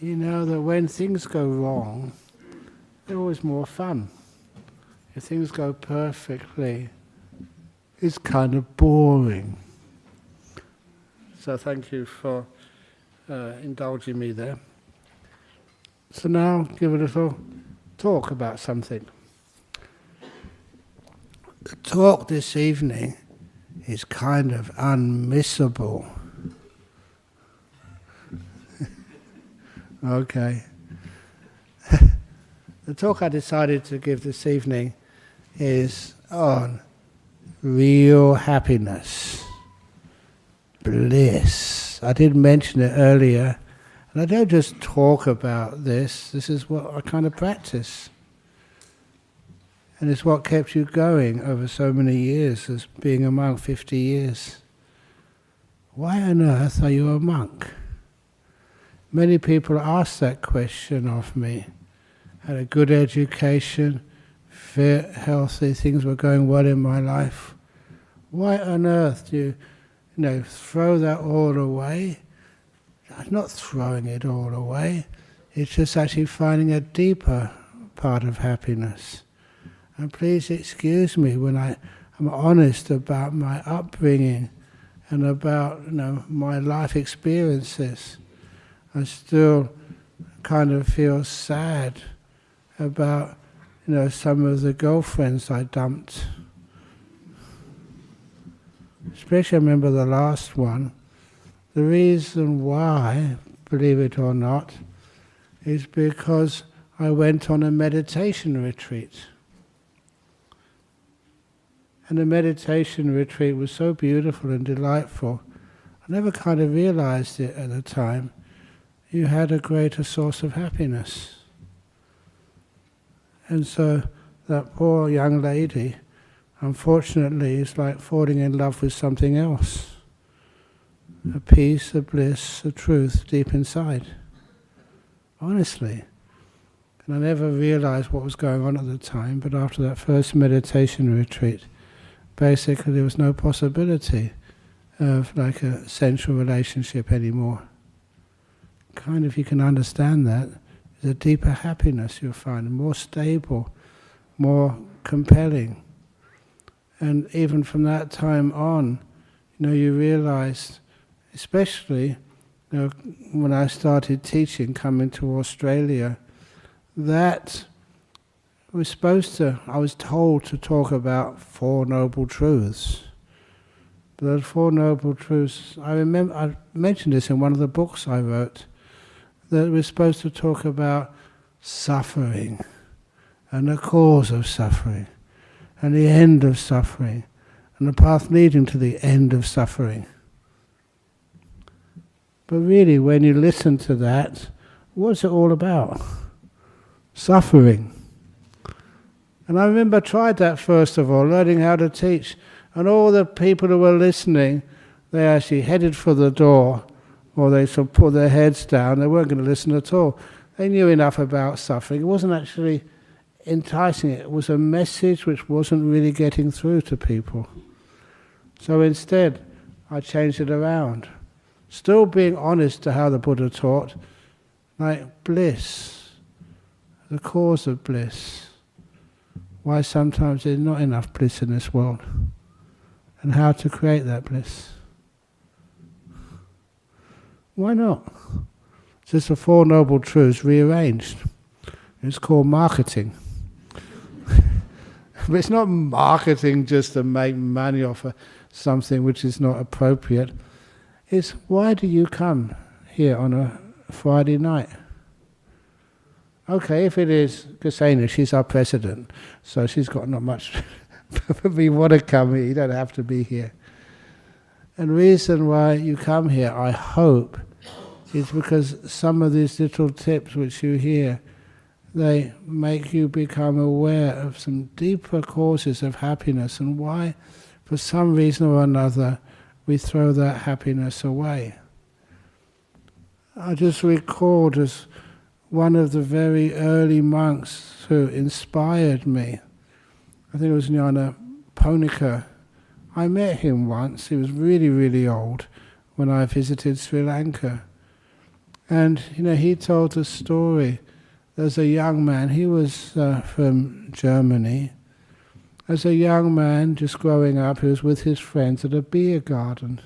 you know that when things go wrong, they're always more fun. If things go perfectly, it's kind of boring. So thank you for indulging me there. So now give a little talk about something. The talk this evening is kind of unmissable. Okay. The talk I decided to give this evening is on real happiness, bliss. I did mention it earlier, and I don't just talk about this. This is what I kind of practice. And it's what kept you going over so many years, as being a monk 50 years. Why on earth are you a monk? Many people ask that question of me. Had a good education, fit, healthy, things were going well in my life. Why on earth do you throw that all away? I'm not throwing it all away. It's just actually finding a deeper part of happiness. And please excuse me when I'm honest about my upbringing and about my life experiences. I still kind of feel sad about some of the girlfriends I dumped. Especially I remember the last one. The reason why, believe it or not, is because I went on a meditation retreat. And the meditation retreat was so beautiful and delightful. I never kind of realized it at the time. You had a greater source of happiness. And so that poor young lady, unfortunately, is like falling in love with something else. A peace, a bliss, a truth deep inside. Honestly. And I never realized what was going on at the time, but after that first meditation retreat, basically there was no possibility of like a sensual relationship anymore. Kind of, you can understand that, there's a deeper happiness you'll find, more stable, more compelling. And even from that time on, you realized, especially when I started teaching, coming to Australia, that I was told to talk about Four Noble Truths. But the Four Noble Truths, I mentioned this in one of the books I wrote, that we're supposed to talk about suffering and the cause of suffering and the end of suffering and the path leading to the end of suffering. But really, when you listen to that, what's it all about? Suffering. And I remember I tried that first of all, learning how to teach, and all the people who were listening, they actually headed for the door, or they sort of put their heads down. They weren't going to listen at all. They knew enough about suffering. It wasn't actually enticing. It was a message which wasn't really getting through to people. So instead, I changed it around. Still being honest to how the Buddha taught, like bliss, the cause of bliss. Why sometimes there's not enough bliss in this world, and how to create that bliss. Why not? It's just the Four Noble Truths rearranged. It's called marketing. But it's not marketing just to make money off of something which is not appropriate. It's why do you come here on a Friday night? Okay, if it is Kasena, she's our president, so she's got not much. But we want to come here, you don't have to be here. And the reason why you come here, I hope, is because some of these little tips which you hear, they make you become aware of some deeper causes of happiness and why, for some reason or another, we throw that happiness away. I just recalled as one of the very early monks who inspired me, I think it was Jnana Ponika. I met him once, he was really, really old, when I visited Sri Lanka. And he told the story. There's a young man, he was from Germany. As a young man, just growing up, he was with his friends at a beer garden.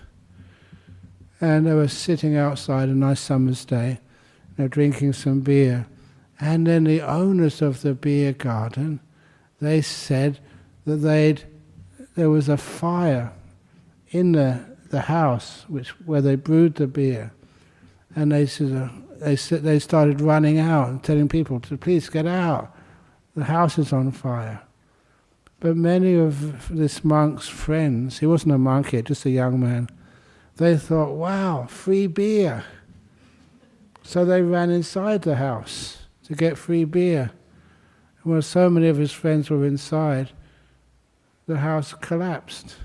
And they were sitting outside a nice summer's day, drinking some beer. And then the owners of the beer garden, they said that there was a fire in the house where they brewed the beer. And they started running out and telling people to please get out. The house is on fire. But many of this monk's friends, he wasn't a monk yet, just a young man, they thought, wow, free beer. So they ran inside the house to get free beer. And when so many of his friends were inside, the house collapsed.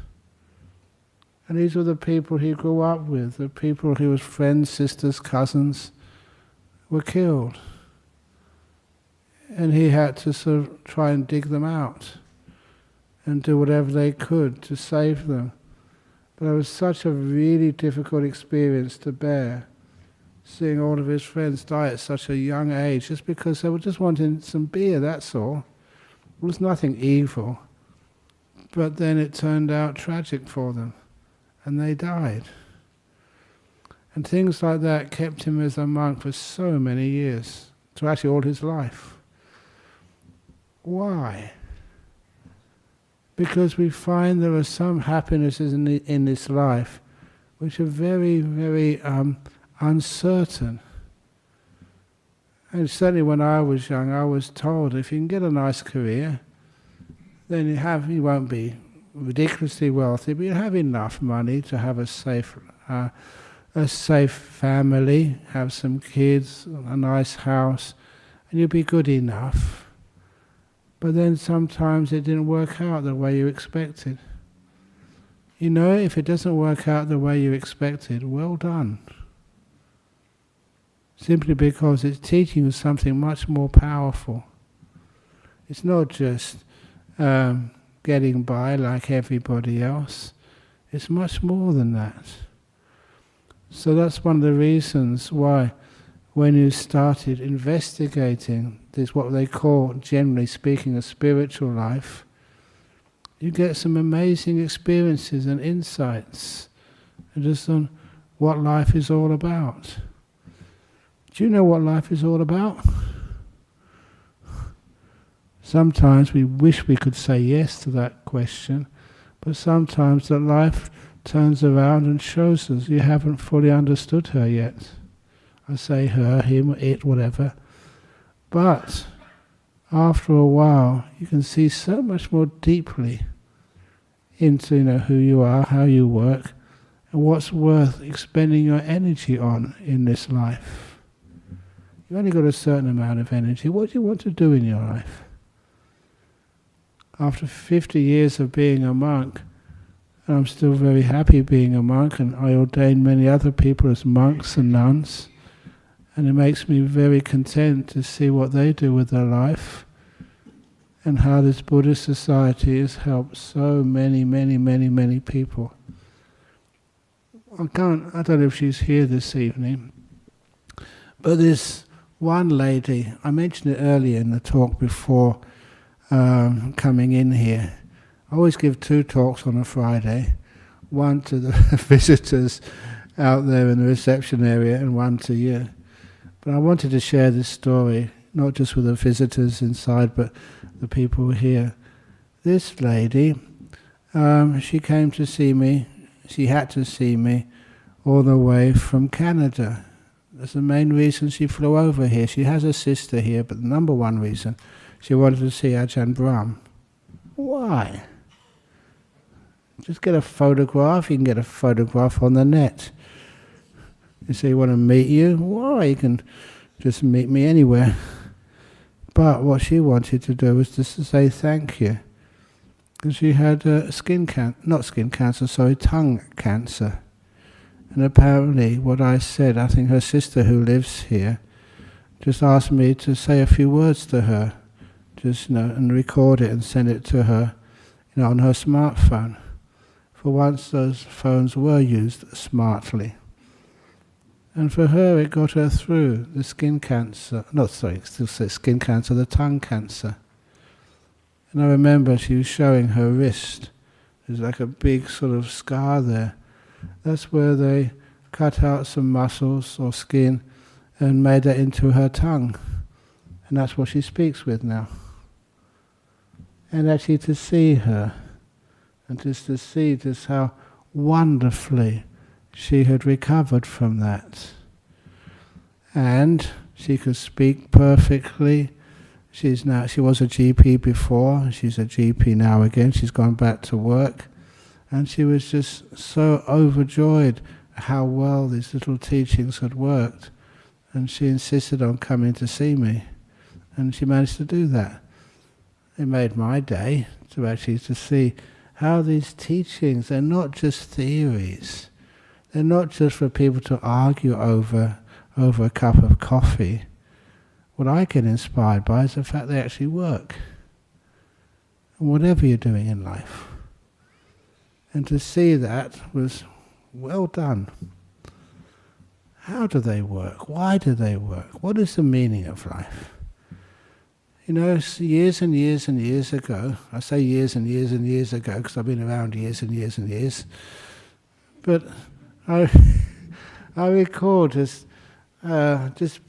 And these were the people he grew up with, the people he was friends, sisters, cousins, were killed. And he had to sort of try and dig them out and do whatever they could to save them. But it was such a really difficult experience to bear, seeing all of his friends die at such a young age, just because they were just wanting some beer, that's all. It was nothing evil. But then it turned out tragic for them, and they died. And things like that kept him as a monk for so many years, to actually all his life. Why? Because we find there are some happinesses in this life which are very, very uncertain. And certainly when I was young, I was told if you can get a nice career, then you won't be ridiculously wealthy, but you have enough money to have a safe family, have some kids, a nice house, and you'll be good enough. But then sometimes it didn't work out the way you expected. If it doesn't work out the way you expected, well done. Simply because it's teaching you something much more powerful. It's not just getting by like everybody else. It's much more than that. So that's one of the reasons why when you started investigating this, what they call, generally speaking, a spiritual life, you get some amazing experiences and insights just on what life is all about. Do you know what life is all about? Sometimes we wish we could say yes to that question, but sometimes that life turns around and shows us you haven't fully understood her yet. I say her, him, it, whatever. But after a while, you can see so much more deeply into who you are, how you work, and what's worth expending your energy on in this life. You've only got a certain amount of energy. What do you want to do in your life? After 50 years of being a monk, and I'm still very happy being a monk, and I ordain many other people as monks and nuns, and it makes me very content to see what they do with their life and how this Buddhist society has helped so many, many, many, many people. I don't know if she's here this evening, but this one lady, I mentioned it earlier in the talk before coming in here. I always give 2 talks on a Friday, one to the visitors out there in the reception area and one to you. But I wanted to share this story, not just with the visitors inside, but the people here. This lady, she came to see me, she had to see me all the way from Canada. That's the main reason she flew over here. She has a sister here, but the number one reason, she wanted to see Ajahn Brahm. Why? Just get a photograph, you can get a photograph on the net. You say you want to meet you? Why? You can just meet me anywhere. But what she wanted to do was just to say thank you. Because she had tongue cancer. And apparently what I said, I think her sister who lives here, just asked me to say a few words to her. Just, and record it and send it to her, on her smartphone. For once those phones were used smartly. And for her, it got her through the skin cancer. Skin cancer, the tongue cancer. And I remember she was showing her wrist. There's like a big sort of scar there. That's where they cut out some muscles or skin and made that into her tongue. And that's what she speaks with now. And actually to see her, and just to see just how wonderfully she had recovered from that. And she could speak perfectly. She was a GP before, she's a GP now again, she's gone back to work. And she was just so overjoyed how well these little teachings had worked. And she insisted on coming to see me. And she managed to do that. It made my day to actually to see how these teachings, they're not just theories. They're not just for people to argue over a cup of coffee. What I get inspired by is the fact they actually work. And whatever you're doing in life. And to see that was well done. How do they work? Why do they work? What is the meaning of life? You know, years and years and years ago, I say years and years and years ago because I've been around years and years and years, but I recall just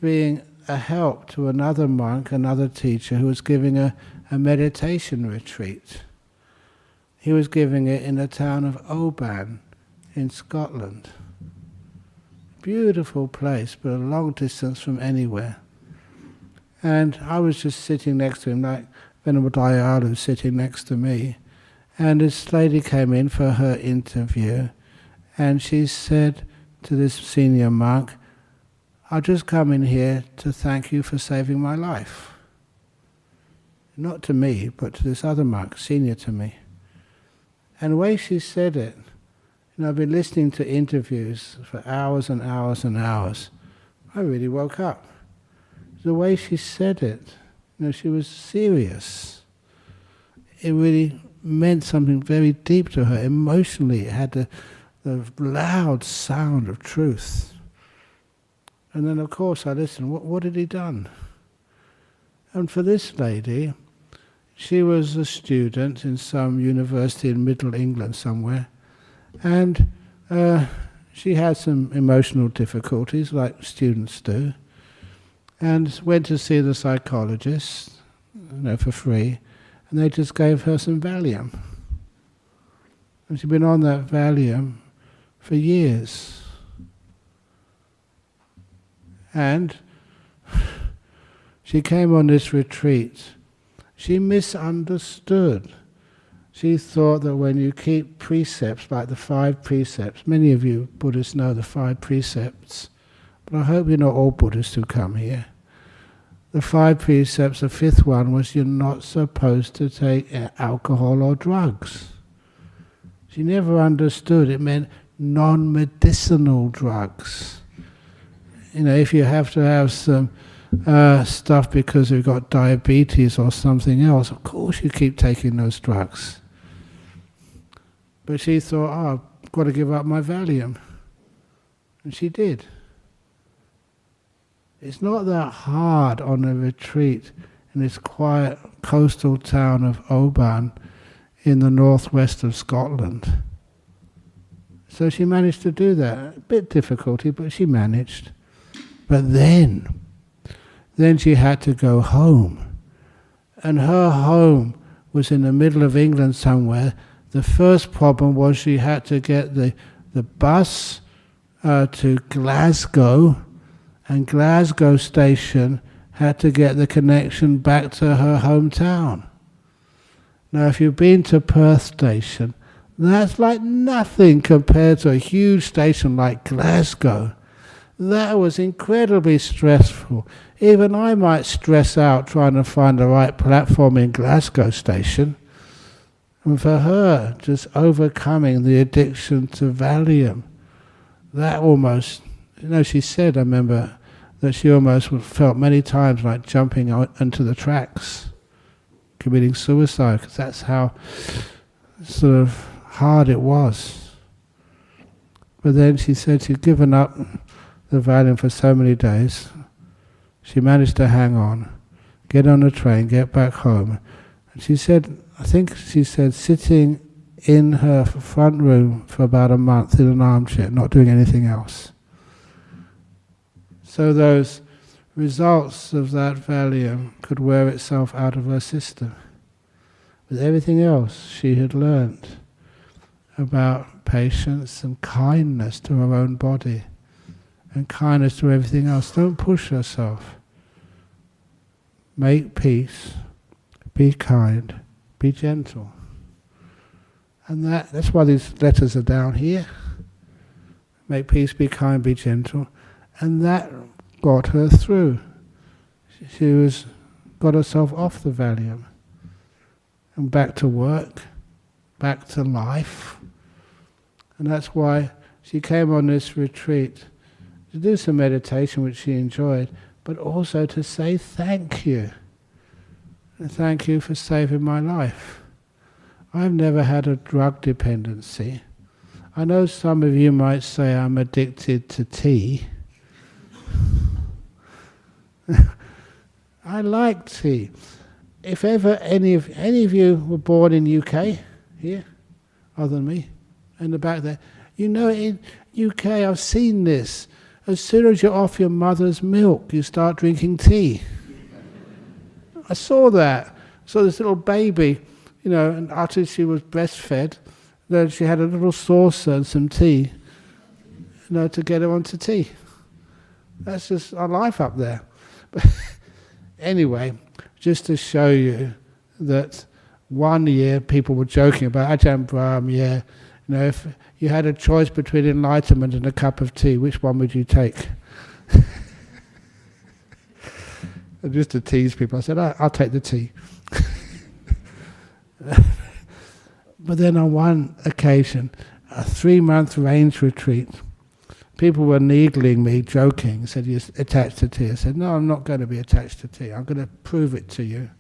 being a help to another monk, another teacher who was giving a meditation retreat. He was giving it in the town of Oban in Scotland. Beautiful place, but a long distance from anywhere. And I was just sitting next to him, like Venerable Dayalu sitting next to me. And this lady came in for her interview, and she said to this senior monk, "I'll just come in here to thank you for saving my life." Not to me, but to this other monk, senior to me. And the way she said it, I've been listening to interviews for hours and hours and hours. I really woke up. The way she said it, she was serious. It really meant something very deep to her. Emotionally, it had the loud sound of truth. And then, of course, I listened. What had he done? And for this lady, she was a student in some university in Middle England somewhere, and she had some emotional difficulties, like students do, and went to see the psychologist, for free, and they just gave her some Valium. And she'd been on that Valium for years. And she came on this retreat. She misunderstood. She thought that when you keep precepts, like the 5 precepts, many of you Buddhists know the 5 precepts, but I hope you're not all Buddhists who come here. The 5 precepts, the 5th one was you're not supposed to take alcohol or drugs. She never understood it meant non-medicinal drugs. If you have to have some stuff because you've got diabetes or something else, of course you keep taking those drugs. But she thought, I've got to give up my Valium. And she did. It's not that hard on a retreat in this quiet coastal town of Oban in the northwest of Scotland. So she managed to do that. A bit difficulty, but she managed. But then she had to go home. And her home was in the middle of England somewhere. The first problem was she had to get the bus to Glasgow, and Glasgow station had to get the connection back to her hometown. Now, if you've been to Perth station, that's like nothing compared to a huge station like Glasgow. That was incredibly stressful. Even I might stress out trying to find the right platform in Glasgow station. And for her, just overcoming the addiction to Valium, that almost, she said, I remember, that she almost felt many times like jumping onto the tracks, committing suicide, because that's how sort of hard it was. But then she said she'd given up the Valium for so many days. She managed to hang on, get on a train, get back home. And she said, I think she said, sitting in her front room for about a month in an armchair, not doing anything else. So those results of that Valium could wear itself out of her system. With everything else she had learnt about patience and kindness to her own body and kindness to everything else. Don't push yourself. Make peace, be kind, be gentle. And that's why these letters are down here. Make peace, be kind, be gentle. And that got her through. She got herself off the Valium and back to work, back to life. And that's why she came on this retreat to do some meditation, which she enjoyed, but also to say thank you. And thank you for saving my life. I've never had a drug dependency. I know some of you might say I'm addicted to tea. I like tea. If ever any of you were born in UK, here, other than me, in the back there, you know in UK I've seen this. As soon as you're off your mother's milk, you start drinking tea. I saw that. I saw this little baby, you know, and after she was breastfed, then she had a little saucer and some tea, you know, to get her onto tea. That's just our life up there. But anyway, just to show you that 1 year people were joking about Ajahn Brahm, yeah, you know, if you had a choice between enlightenment and a cup of tea, which one would you take? And just to tease people, I said, I'll take the tea. But then on one occasion, a 3-month range retreat, people were needling me, joking, said, you're attached to tea. I said, no, I'm not going to be attached to tea. I'm going to prove it to you.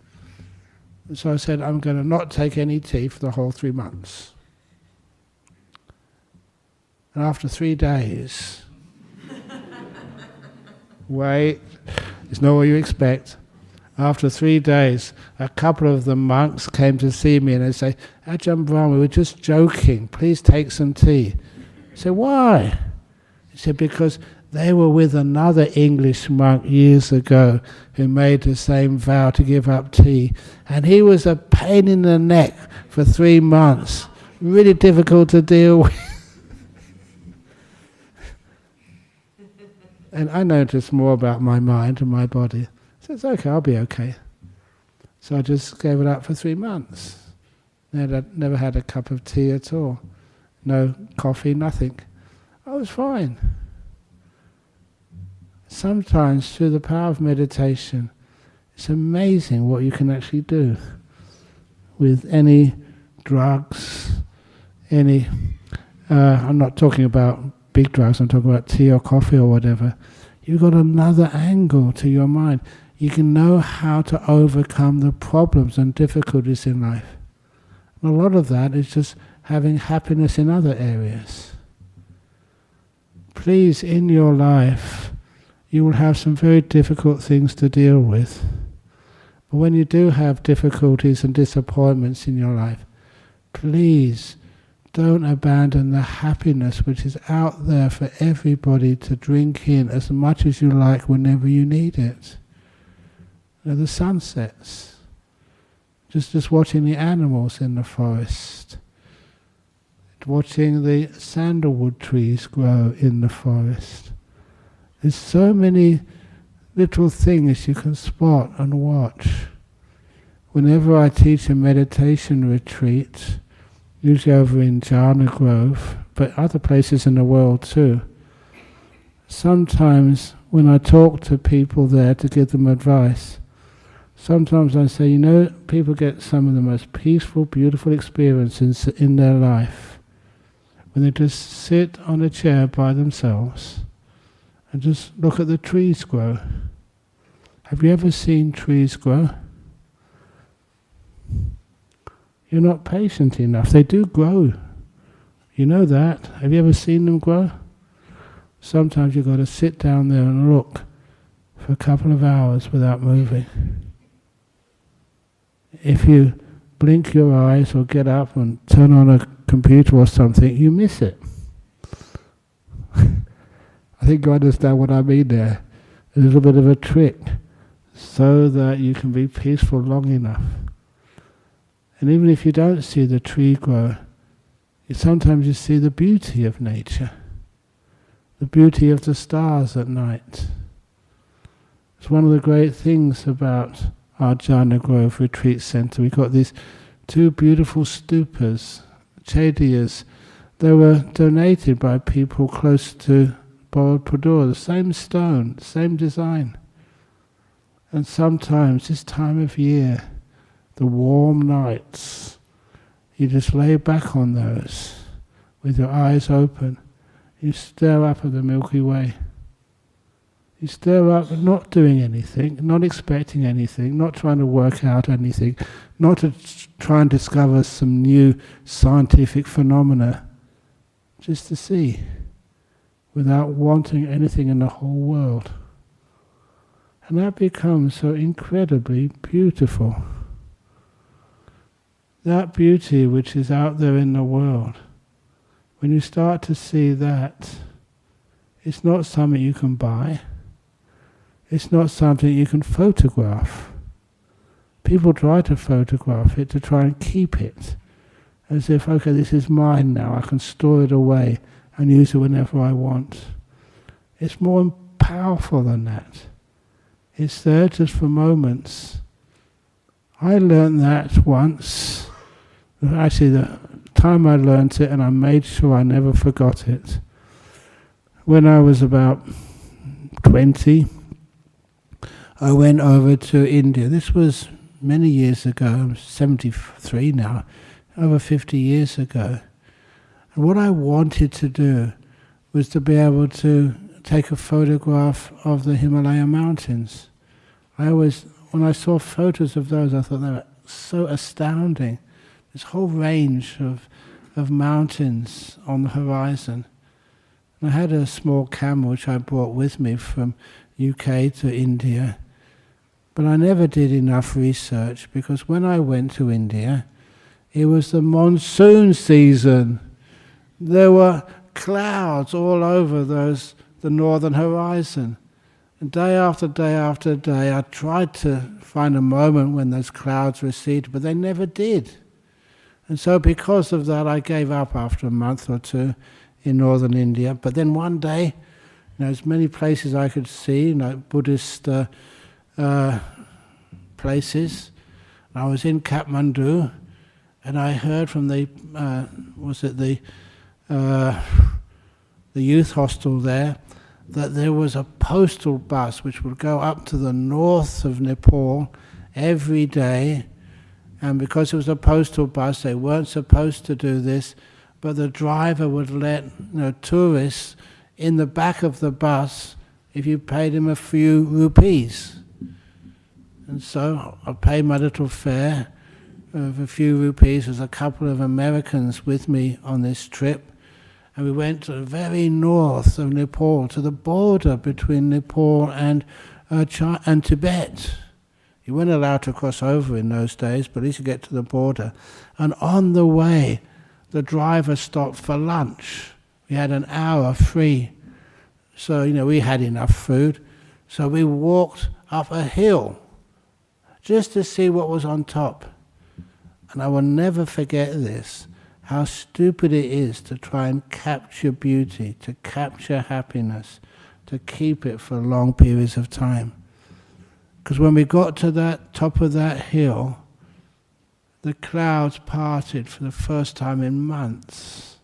And so I said, I'm going to not take any tea for the whole 3 months. And after 3 days, wait, it's not what you expect. After 3 days, a couple of the monks came to see me and they say, Ajahn Brahm, we were just joking, please take some tea. I said, why? He said, because they were with another English monk years ago who made the same vow to give up tea. And he was a pain in the neck for 3 months. Really difficult to deal with. And I noticed more about my mind and my body. So it's okay, I'll be okay. So I just gave it up for 3 months. Never had a cup of tea at all. No coffee, nothing. I was fine. Sometimes through the power of meditation, it's amazing what you can actually do with any drugs, any, I'm not talking about big drugs, I'm talking about tea or coffee or whatever. You've got another angle to your mind. You can know how to overcome the problems and difficulties in life. And a lot of that is just having happiness in other areas. Please, in your life, you will have some very difficult things to deal with. But when you do have difficulties and disappointments in your life, please don't abandon the happiness which is out there for everybody to drink in as much as you like whenever you need it. You know, the sunsets, just watching the animals in the forest, watching the sandalwood trees grow in the forest. There's so many little things you can spot and watch. Whenever I teach a meditation retreat, usually over in Jhana Grove, but other places in the world too, sometimes when I talk to people there to give them advice, sometimes I say, you know, people get some of the most peaceful, beautiful experiences in their life when they just sit on a chair by themselves and just look at the trees grow. Have you ever seen trees grow? You're not patient enough. They do grow. You know that. Have you ever seen them grow? sometimes you've got to sit down there and look for a couple of hours without moving. If you blink your eyes or get up and turn on a computer or something, you miss it. I think you understand what I mean there. A little bit of a trick, so that you can be peaceful long enough. And even if you don't see the tree grow, sometimes you see the beauty of nature, the beauty of the stars at night. It's one of the great things about our Jhana Grove Retreat Centre. We've got these two beautiful stupas, chediyas. They were donated by people close to Borobudur, the same stone, same design. And sometimes this time of year, the warm nights, you just lay back on those with your eyes open. You stare up at the Milky Way. You stare up, not doing anything, not expecting anything, not trying to work out anything, not to try and discover some new scientific phenomena, just to see, without wanting anything in the whole world. And that becomes so incredibly beautiful. That beauty which is out there in the world, when you start to see that, it's not something you can buy. It's not something you can photograph. People try to photograph it to try and keep it, as if, okay, this is mine now, I can store it away and use it whenever I want. It's more powerful than that. It's there just for moments. I learned that once. Actually, the time I learned it, and I made sure I never forgot it. When I was about 20, I went over to India. This was many years ago. I'm 73 now, over 50 years ago. And what I wanted to do was to be able to take a photograph of the Himalaya mountains. When I saw photos of those, I thought they were so astounding. This whole range of mountains on the horizon. And I had a small camera which I brought with me from UK to India. But I never did enough research, because when I went to India, it was the monsoon season. There were clouds all over the northern horizon. And day after day after day, I tried to find a moment when those clouds receded, but they never did. And so because of that, I gave up after a month or two in northern India. But then one day, there's many places I could see, like Buddhist places. I was in Kathmandu, and I heard from the youth hostel there, that there was a postal bus which would go up to the north of Nepal every day. And because it was a postal bus, they weren't supposed to do this, but the driver would let tourists in the back of the bus if you paid him a few rupees. And so I paid my little fare of a few rupees. There's a couple of Americans with me on this trip, and we went to the very north of Nepal, to the border between Nepal and Tibet. You weren't allowed to cross over in those days, but at least you get to the border. And on the way, the driver stopped for lunch. We had an hour free. So, we had enough food. So we walked up a hill just to see what was on top. And I will never forget this, how stupid it is to try and capture beauty, to capture happiness, to keep it for long periods of time. Because when we got to that top of that hill, the clouds parted for the first time in months.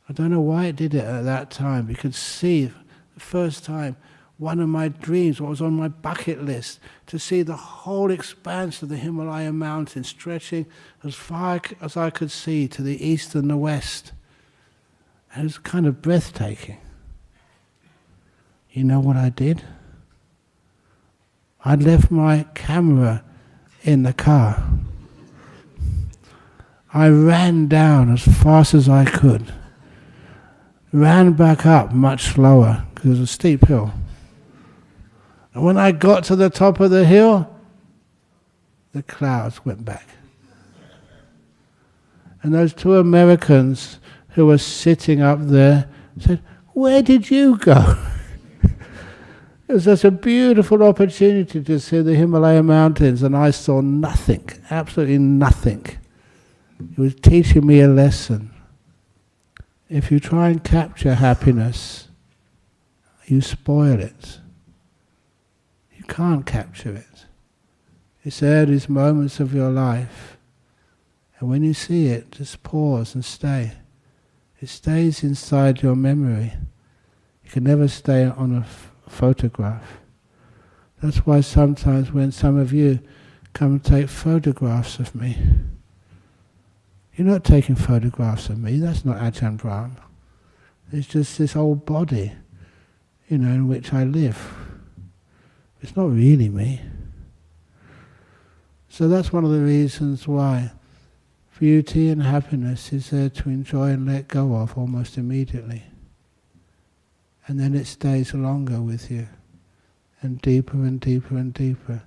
I don't know why it did it at that time. We could see, the first time, one of my dreams, what was on my bucket list, to see the whole expanse of the Himalaya mountains stretching as far as I could see to the east and the west. And it was kind of breathtaking. You know what I did? I left my camera in the car. I ran down as fast as I could, ran back up much slower because it was a steep hill. And when I got to the top of the hill, the clouds went back. And those two Americans who were sitting up there said, "Where did you go?" It was such a beautiful opportunity to see the Himalaya mountains, and I saw nothing, absolutely nothing. It was teaching me a lesson. If you try and capture happiness, you spoil it. You can't capture it. It's there, these moments of your life. And when you see it, just pause and stay. It stays inside your memory. It can never stay on a photograph. That's why sometimes when some of you come and take photographs of me, you're not taking photographs of me, that's not Ajahn Brahm. It's just this old body, in which I live. It's not really me. So that's one of the reasons why beauty and happiness is there to enjoy and let go of almost immediately. And then it stays longer with you, and deeper and deeper and deeper.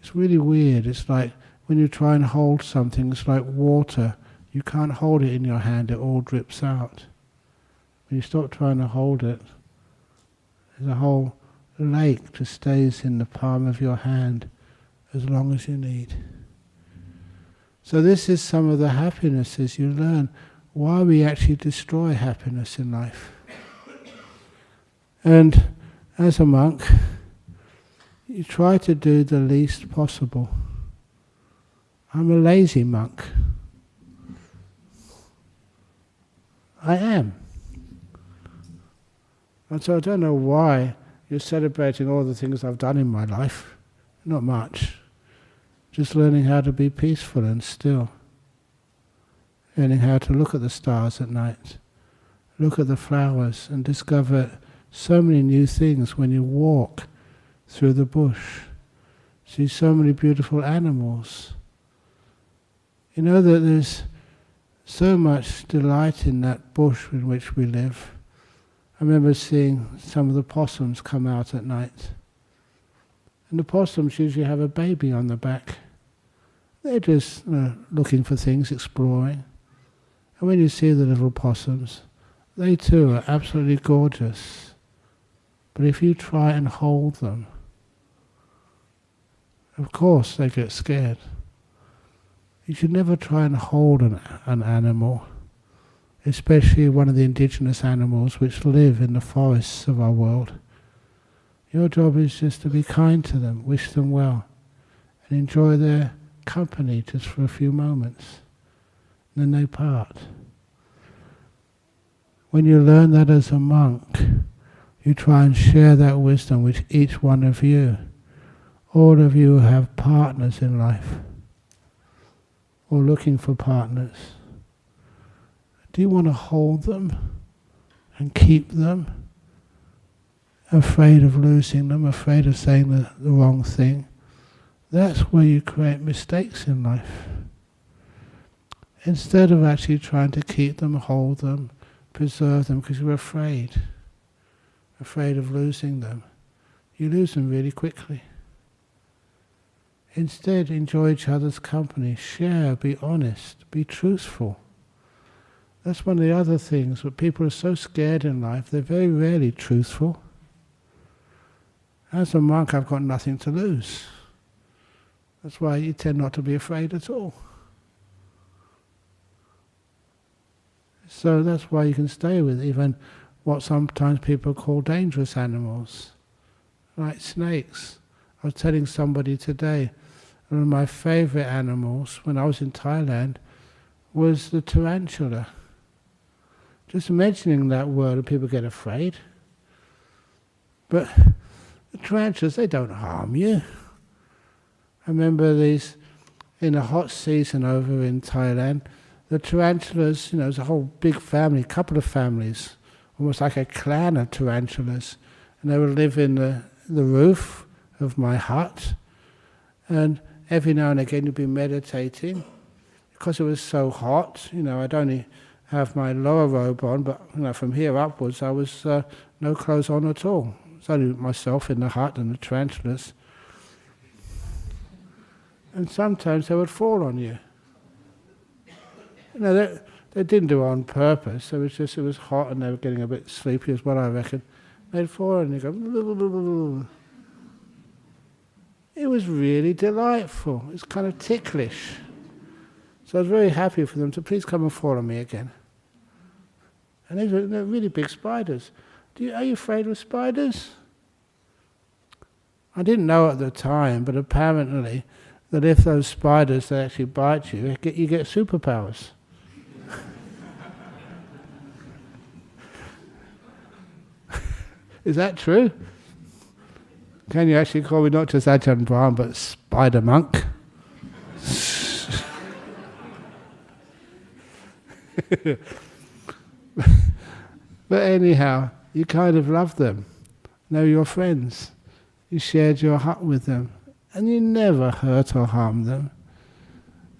It's really weird. It's like when you try and hold something, it's like water. You can't hold it in your hand, it all drips out. When you stop trying to hold it, there's a whole lake just stays in the palm of your hand as long as you need. So this is some of the happinesses you learn, why we actually destroy happiness in life. And as a monk, you try to do the least possible. I'm a lazy monk. I am. And so I don't know why you're celebrating all the things I've done in my life. Not much. Just learning how to be peaceful and still. Learning how to look at the stars at night. Look at the flowers and discover so many new things when you walk through the bush. See so many beautiful animals. You know that there's so much delight in that bush in which we live. I remember seeing some of the possums come out at night. And the possums usually have a baby on the back. They're just looking for things, exploring. And when you see the little possums, they too are absolutely gorgeous. But if you try and hold them, of course they get scared. You should never try and hold an animal, especially one of the indigenous animals which live in the forests of our world. Your job is just to be kind to them, wish them well, and enjoy their company just for a few moments. And then they part. When you learn that as a monk, you try and share that wisdom with each one of you. All of you have partners in life, or looking for partners. Do you want to hold them and keep them? Afraid of losing them, afraid of saying the wrong thing? That's where you create mistakes in life. Instead of actually trying to keep them, hold them, preserve them, because you're afraid of losing them, you lose them really quickly. Instead, enjoy each other's company, share, be honest, be truthful. That's one of the other things, but people are so scared in life, they're very rarely truthful. As a monk, I've got nothing to lose. That's why you tend not to be afraid at all. So that's why you can stay with even what sometimes people call dangerous animals, like snakes. I was telling somebody today, one of my favorite animals when I was in Thailand was the tarantula. Just mentioning that word, people get afraid. But the tarantulas, they don't harm you. I remember these, in a hot season over in Thailand, the tarantulas, there's a whole big family, a couple of families, almost like a clan of tarantulas. And they would live in the roof of my hut. And every now and again you'd be meditating. Because it was so hot, I'd only have my lower robe on, but from here upwards I was no clothes on at all. It's only myself in the hut and the tarantulas. And sometimes they would fall on you. They didn't do it on purpose. It was hot and they were getting a bit sleepy is what I reckon. They'd fall and you go, blah, blah, blah, blah. It was really delightful. It was kind of ticklish. So I was very happy for them to please come and fall on me again. And they're really big spiders. Are you afraid of spiders? I didn't know at the time, but apparently that if those spiders they actually bite you, you get superpowers. Is that true? Can you actually call me not just Ajahn Brahm, but Spider Monk? But anyhow, you kind of love them. They're your friends. You shared your hut with them. And you never hurt or harm them.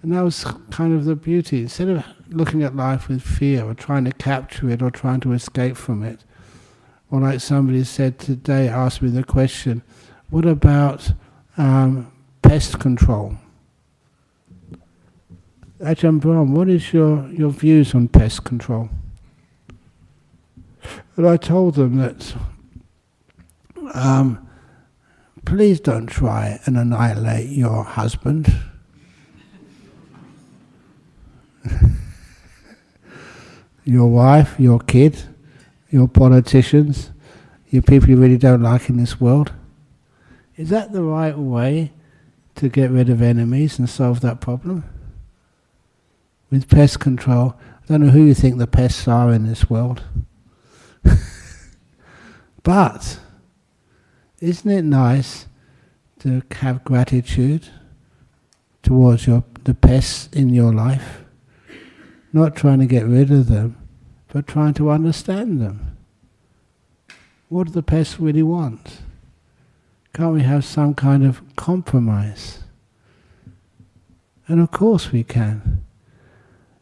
And that was kind of the beauty. Instead of looking at life with fear or trying to capture it or trying to escape from it, or like somebody said today, asked me the question, what about pest control? Ajahn Brahm, what is your views on pest control? And I told them that please don't try and annihilate your husband. Your wife, your kid, your politicians, your people you really don't like in this world. Is that the right way to get rid of enemies and solve that problem? With pest control, I don't know who you think the pests are in this world. But isn't it nice to have gratitude towards the pests in your life? Not trying to get rid of them, but trying to understand them. What do the pests really want? Can't we have some kind of compromise? And of course we can.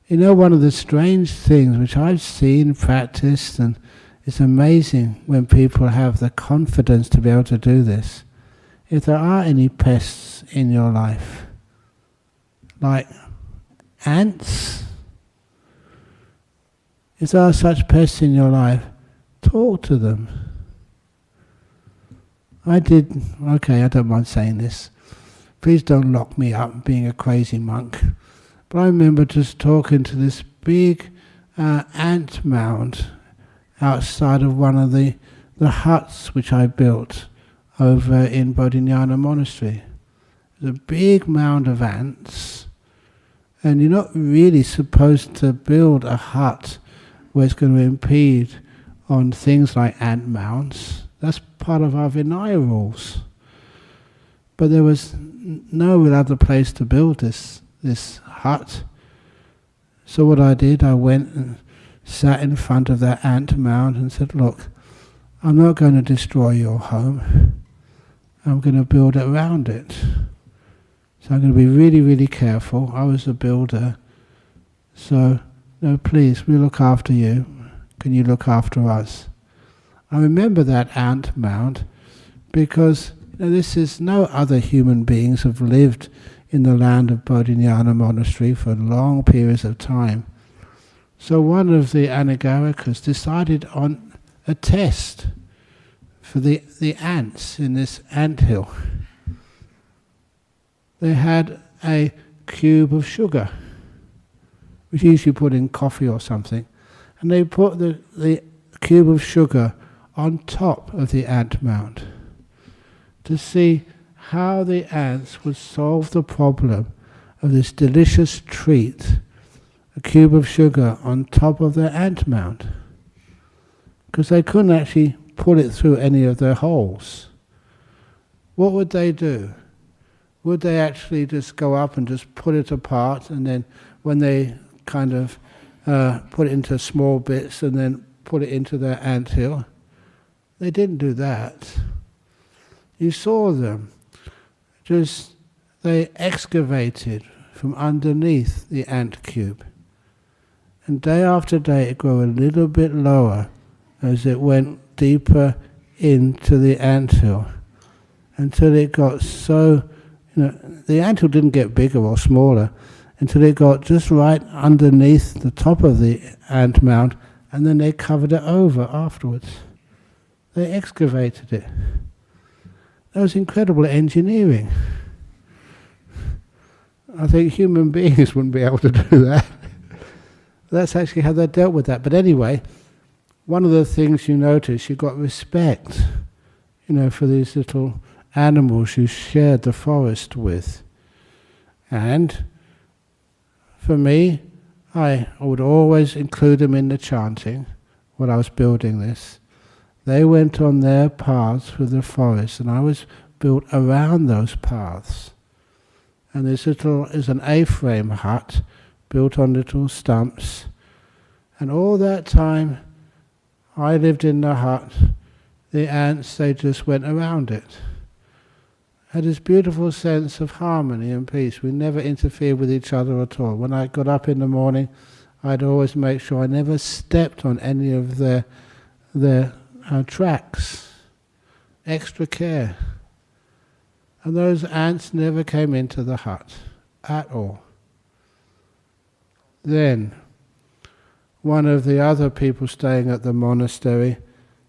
You know, one of the strange things which I've seen, practiced, and it's amazing when people have the confidence to be able to do this. If there are any pests in your life, like ants, if there are such pests in your life, talk to them. I don't mind saying this. Please don't lock me up being a crazy monk. But I remember just talking to this big ant mound outside of one of the huts which I built over in Bodhinyana Monastery. There's a big mound of ants, and you're not really supposed to build a hut where it's going to impede on things like ant mounds. That's part of our Vinaya rules. But there was no other place to build this hut. So what I did, I went and sat in front of that ant mound and said, look, I'm not going to destroy your home. I'm going to build around it. So I'm going to be really, really careful. I was a builder. So, no, please, we look after you. Can you look after us? I remember that ant mound because this is no other human beings have lived in the land of Bodhinyana Monastery for long periods of time. So one of the Anagarikas decided on a test for the ants in this anthill. They had a cube of sugar, which you usually put in coffee or something, and they put the cube of sugar on top of the ant mound to see how the ants would solve the problem of this delicious treat, a cube of sugar on top of their ant mound. Because they couldn't actually put it through any of their holes. What would they do? Would they actually just go up and just put it apart, and then when they kind of put it into small bits and then put it into their anthill? They didn't do that. You saw them. They excavated from underneath the ant cube. And day after day it grew a little bit lower as it went deeper into the anthill, until it got so, the anthill didn't get bigger or smaller until it got just right underneath the top of the ant mound, and then they covered it over afterwards. They excavated it. That was incredible engineering. I think human beings wouldn't be able to do that. That's actually how they dealt with that. But anyway, one of the things you notice, you got respect, for these little animals you shared the forest with. And for me, I would always include them in the chanting when I was building this. They went on their paths through the forest, and I was built around those paths. And this is an A-frame hut built on little stumps. And all that time I lived in the hut, the ants, they just went around it. Had this beautiful sense of harmony and peace. We never interfered with each other at all. When I got up in the morning, I'd always make sure I never stepped on any of their tracks. Extra care. And those ants never came into the hut at all. Then, one of the other people staying at the monastery,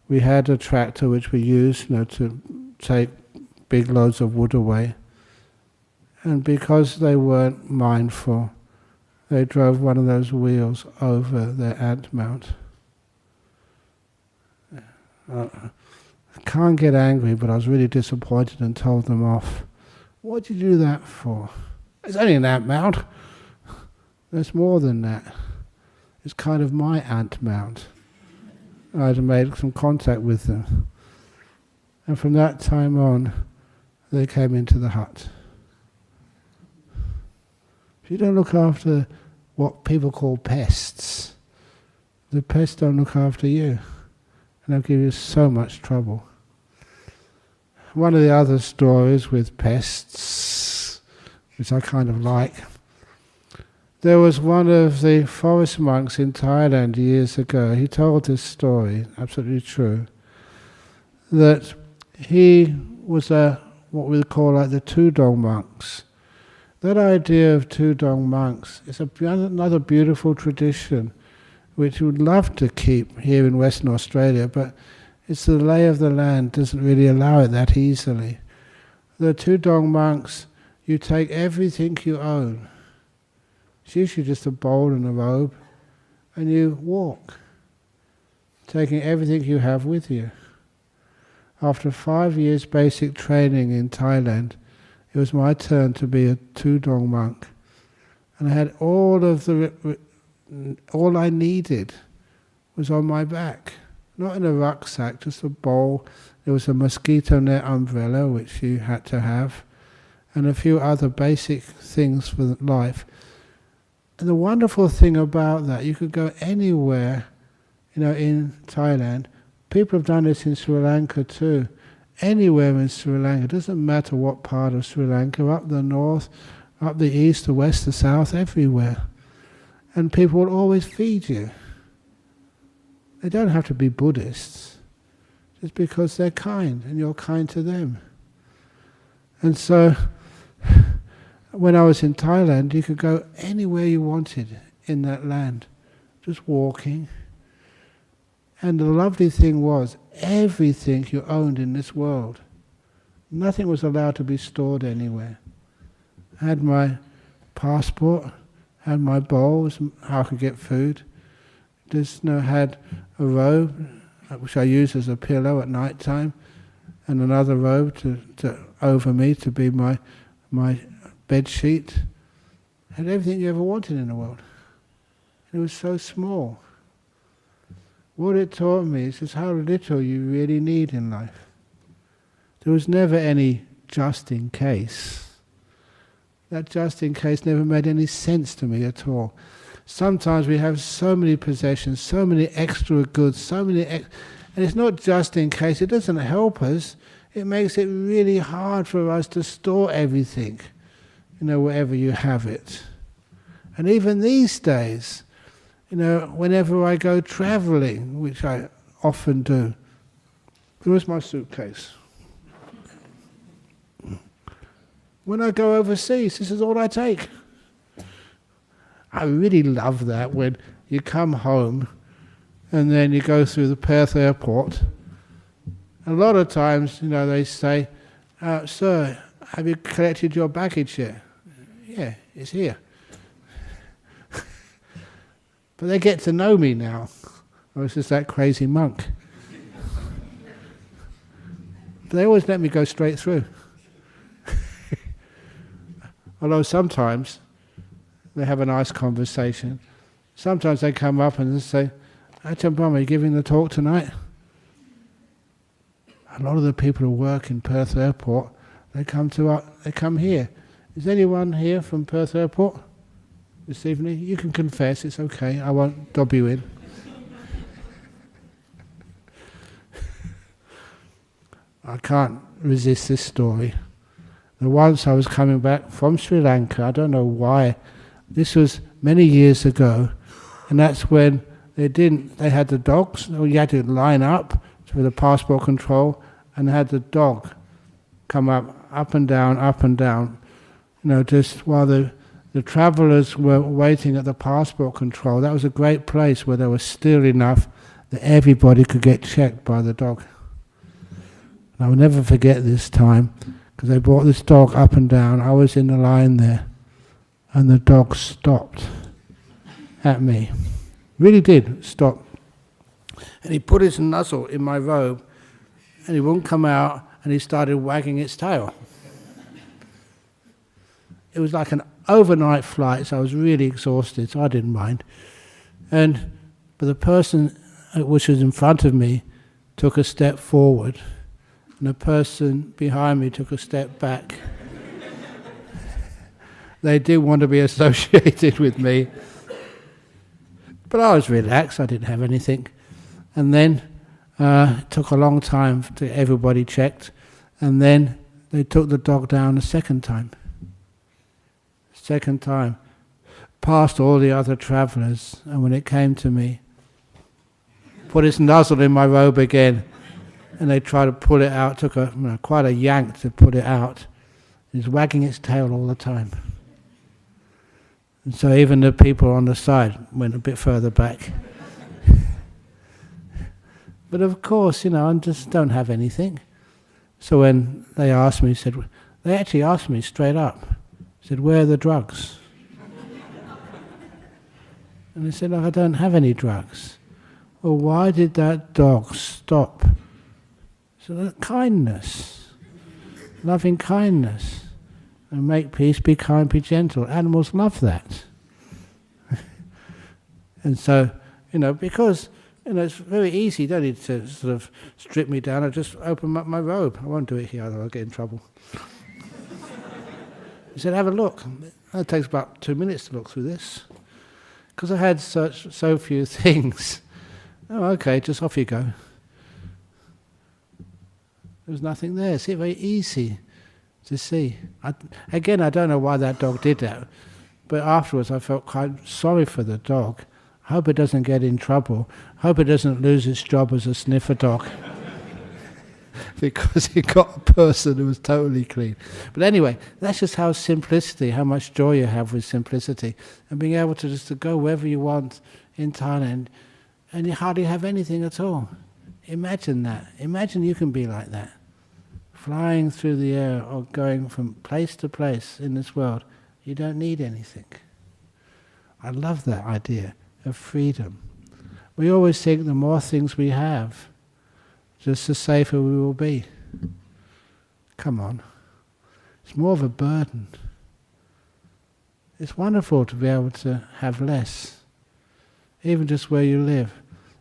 we had a tractor which we used to take big loads of wood away. And because they weren't mindful, they drove one of those wheels over their ant mount. I can't get angry, but I was really disappointed and told them off. What did you do that for? It's only an ant mount. There's more than that. It's kind of my ant mount. I had made some contact with them. And from that time on, they came into the hut. If you don't look after what people call pests, the pests don't look after you. And they'll give you so much trouble. One of the other stories with pests, which I kind of like, there was one of the forest monks in Thailand years ago. He told this story, absolutely true, that he was what we call like the Tudong monks. That idea of Tudong monks is another beautiful tradition which we would love to keep here in Western Australia, but it's the lay of the land doesn't really allow it that easily. The Tudong monks, you take everything you own. It's usually just a bowl and a robe, and you walk, taking everything you have with you. After 5 years basic training in Thailand, it was my turn to be a Tudong monk. And I had all I needed was on my back. Not in a rucksack, just a bowl. There was a mosquito net umbrella, which you had to have, and a few other basic things for life. And the wonderful thing about that, you could go anywhere, in Thailand. People have done this in Sri Lanka too. Anywhere in Sri Lanka, it doesn't matter what part of Sri Lanka, up the north, up the east, the west, the south, everywhere. And people will always feed you. They don't have to be Buddhists, just because they're kind and you're kind to them. And so, when I was in Thailand, you could go anywhere you wanted in that land, just walking. And the lovely thing was, everything you owned in this world, nothing was allowed to be stored anywhere. I had my passport, had my bowls, how I could get food. Just had a robe, which I used as a pillow at night time, and another robe to over me to be my bed sheet. Had everything you ever wanted in the world. It was so small. What it taught me is just how little you really need in life. There was never any just in case. That just in case never made any sense to me at all. Sometimes we have so many possessions, so many extra goods, and it's not just in case. It doesn't help us. It makes it really hard for us to store everything, wherever you have it. And even these days, whenever I go travelling, which I often do. Where's my suitcase? When I go overseas, this is all I take. I really love that when you come home and then you go through the Perth airport. A lot of times, they say, "Sir, have you collected your baggage yet?" "Yeah, it's here." But they get to know me now. I was just that crazy monk. But they always let me go straight through. Although sometimes they have a nice conversation. Sometimes they come up and say, "Ajahn Brahm, are you giving the talk tonight?" A lot of the people who work in Perth Airport, they come here. "Is anyone here from Perth Airport this evening?" "You can confess, it's okay, I won't dob you in." I can't resist this story. Once I was coming back from Sri Lanka, I don't know why, this was many years ago, and that's when they had the dogs, you had to line up for the passport control, and they had the dog come up and down, just while the travellers were waiting at the passport control. That was a great place where there was still enough that everybody could get checked by the dog. And I will never forget this time, because they brought this dog up and down. I was in the line there, and the dog stopped at me. Really did stop. And he put his muzzle in my robe, and he wouldn't come out, and he started wagging its tail. It was like an overnight flight, so I was really exhausted, so I didn't mind. But the person which was in front of me took a step forward, and the person behind me took a step back. They did want to be associated with me. But I was relaxed, I didn't have anything. And then it took a long time to get everybody checked, and then they took the dog down a second time. Past all the other travellers, and when it came to me, put his muzzle in my robe again, and they tried to pull it out. Took quite a yank to put it out. It was wagging its tail all the time. And so even the people on the side went a bit further back. But of course, I just don't have anything. So when they asked me, they actually asked me straight up, said, "Where are the drugs?" And I said, "I don't have any drugs." "Well, why did that dog stop?" So kindness, loving kindness, and make peace, be kind, be gentle. Animals love that. And so, because it's very easy, you don't need to sort of strip me down. I just open up my robe. I won't do it here, otherwise I'll get in trouble. He said, "Have a look." It takes about 2 minutes to look through this. Because I had so few things. "Oh, okay, just off you go." There was nothing there. It's very easy to see. I don't know why that dog did that, but afterwards I felt quite sorry for the dog. I hope it doesn't get in trouble. I hope it doesn't lose its job as a sniffer dog. Because it got a person who was totally clean. But anyway, that's just how much joy you have with simplicity, and being able to just to go wherever you want in Thailand, and you hardly have anything at all. Imagine that. Imagine you can be like that, flying through the air or going from place to place in this world. You don't need anything. I love that idea of freedom. We always think the more things we have, just the safer we will be. Come on. It's more of a burden. It's wonderful to be able to have less, even just where you live.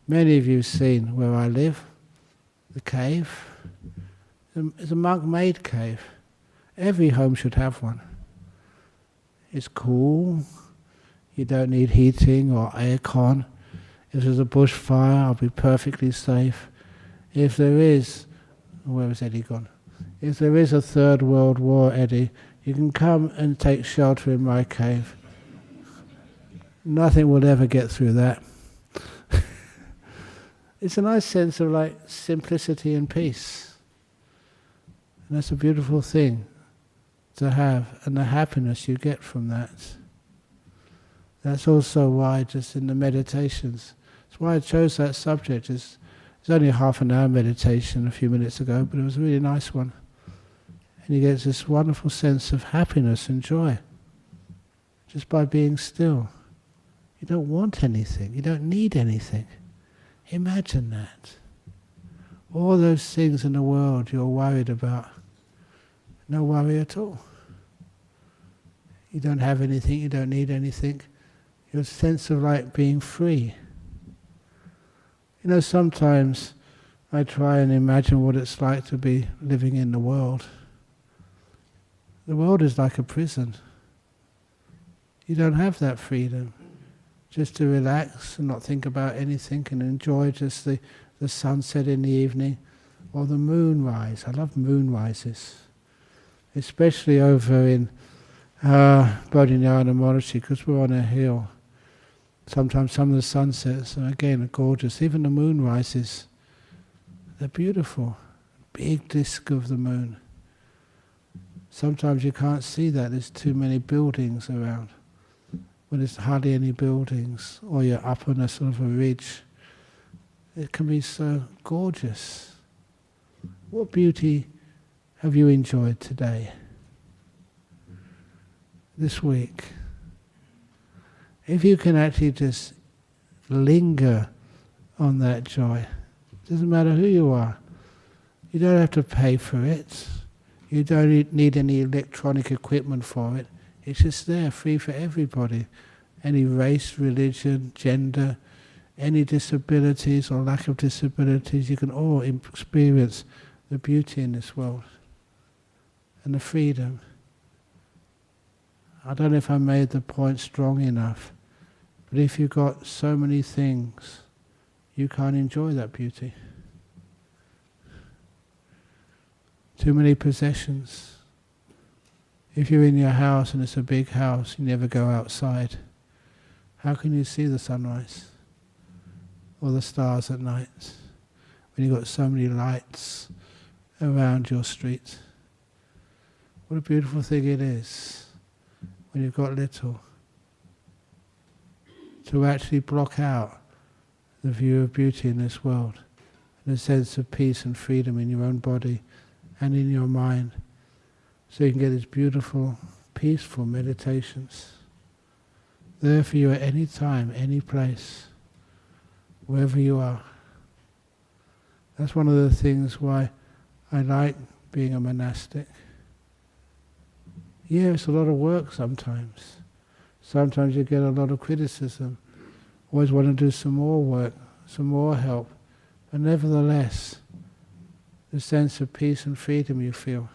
Many of you have seen where I live, the cave. It's a monk-made cave. Every home should have one. It's cool. You don't need heating or aircon. If there's a bushfire, I'll be perfectly safe. If there is, where has Eddie gone? If there is a Third World War, Eddie, you can come and take shelter in my cave. Nothing will ever get through that. It's a nice sense of like simplicity and peace. And that's a beautiful thing to have, and the happiness you get from that. That's also why just in the meditations, that's why I chose that subject. It's only a half an hour meditation a few minutes ago, but it was a really nice one. And you get this wonderful sense of happiness and joy just by being still. You don't want anything, you don't need anything. Imagine that. All those things in the world you're worried about, no worry at all. You don't have anything, you don't need anything. Your sense of like being free. You know, sometimes I try and imagine what it's like to be living in the world. The world is like a prison. You don't have that freedom. Just to relax and not think about anything and enjoy just the sunset in the evening or the moonrise. I love moonrises. Especially over in Bodhinyana Monastery, because we're on a hill. Sometimes some of the sunsets, again, are gorgeous. Even the moonrises, they're beautiful. Big disk of the moon. Sometimes you can't see that, there's too many buildings around. When there's hardly any buildings, or you're up on a sort of a ridge, it can be so gorgeous. What beauty have you enjoyed today? This week? If you can actually just linger on that joy, it doesn't matter who you are. You don't have to pay for it. You don't need any electronic equipment for it. It's just there, free for everybody. Any race, religion, gender, any disabilities or lack of disabilities, you can all experience the beauty in this world and the freedom. I don't know if I made the point strong enough, but if you've got so many things, you can't enjoy that beauty. Too many possessions. If you're in your house and it's a big house, you never go outside. How can you see the sunrise or the stars at night when you've got so many lights around your street? What a beautiful thing it is when you've got little to actually block out the view of beauty in this world and a sense of peace and freedom in your own body and in your mind, so you can get these beautiful, peaceful meditations there for you at any time, any place, wherever you are. That's one of the things why I like being a monastic. Yeah, it's a lot of work sometimes. Sometimes you get a lot of criticism. Always want to do some more work, some more help. But nevertheless, the sense of peace and freedom you feel.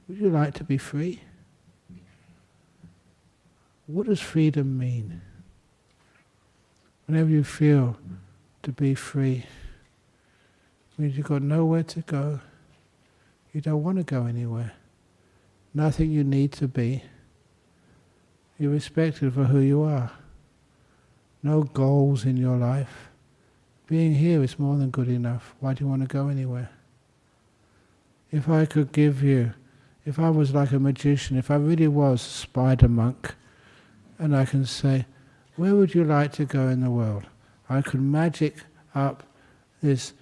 Would you like to be free? What does freedom mean? Whenever you feel to be free, it means you've got nowhere to go. You don't want to go anywhere. Nothing you need to be. You're respected for who you are. No goals in your life. Being here is more than good enough. Why do you want to go anywhere? If I could give you, if I was like a magician, if I really was a spider monk, and I can say, where would you like to go in the world? I could magic up this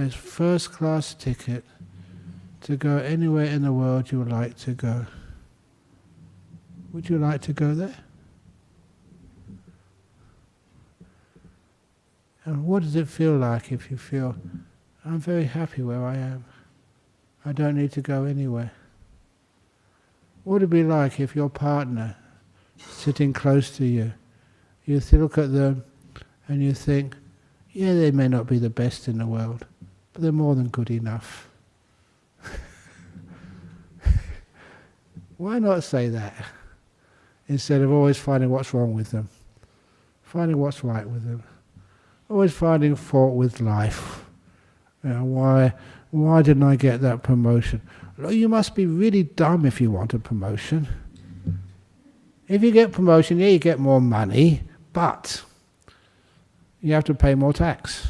first class ticket to go anywhere in the world you would like to go. Would you like to go there? And what does it feel like if you feel, I'm very happy where I am. I don't need to go anywhere. What would it be like if your partner, sitting close to you, you look at them and you think, yeah, they may not be the best in the world, but they're more than good enough. Why not say that? Instead of always finding what's wrong with them. Finding what's right with them. Always finding fault with life. You know, why didn't I get that promotion? You must be really dumb if you want a promotion. If you get promotion, yeah, you get more money, but you have to pay more tax.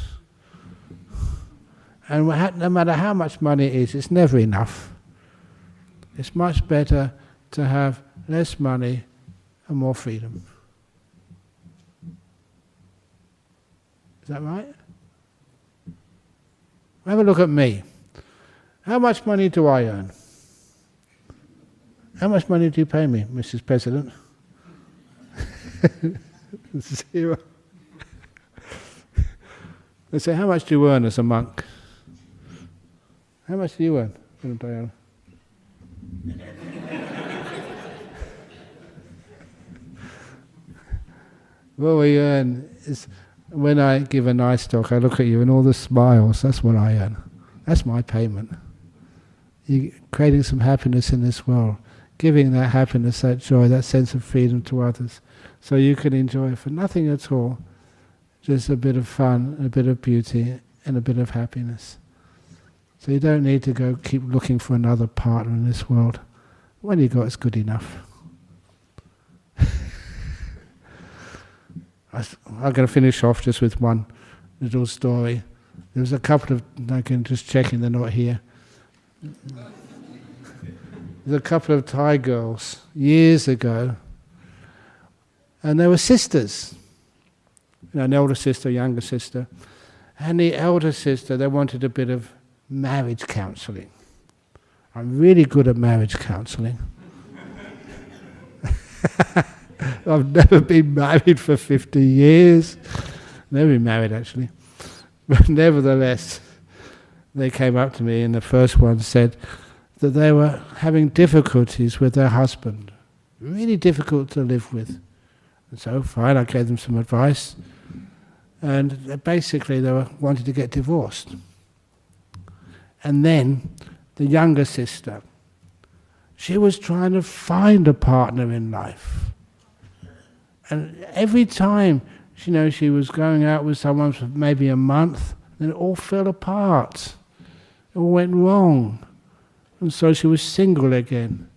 And no matter how much money it is, it's never enough. It's much better to have less money and more freedom. Is that right? Have a look at me. How much money do I earn? How much money do you pay me, Mrs. President? 0. They say, how much do you earn as a monk? How much do you earn, Diana? What we earn is, when I give a nice talk, I look at you and all the smiles, that's what I earn. That's my payment. You're creating some happiness in this world, giving that happiness, that joy, that sense of freedom to others, so you can enjoy for nothing at all, just a bit of fun, a bit of beauty, and a bit of happiness. So you don't need to go keep looking for another partner in this world. What you got is good enough. I'm going to finish off just with one little story. There was a couple of, I can just checking they're not here. There's a couple of Thai girls years ago, and they were sisters. You know, an elder sister, younger sister. And the elder sister, they wanted a bit of marriage counselling. I'm really good at marriage counselling. I've never been married for 50 years. Never been married, actually. But nevertheless, they came up to me, and the first one said that they were having difficulties with their husband. Really difficult to live with. And so, fine, I gave them some advice. And basically, they wanted to get divorced. And then, the younger sister, she was trying to find a partner in life. And every time, she was going out with someone for maybe a month, then it all fell apart. It all went wrong. And so she was single again.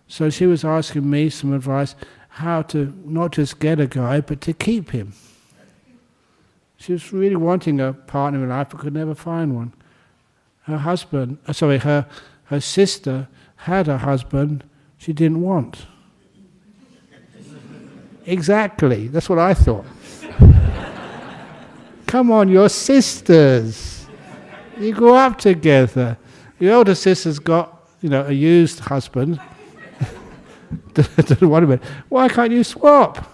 So she was asking me some advice how to not just get a guy, but to keep him. She was really wanting a partner in life, but could never find one. Her sister had a husband she didn't want. Exactly, that's what I thought. Come on, you're sisters. You grew up together. Your older sister's got, a used husband. Why can't you swap?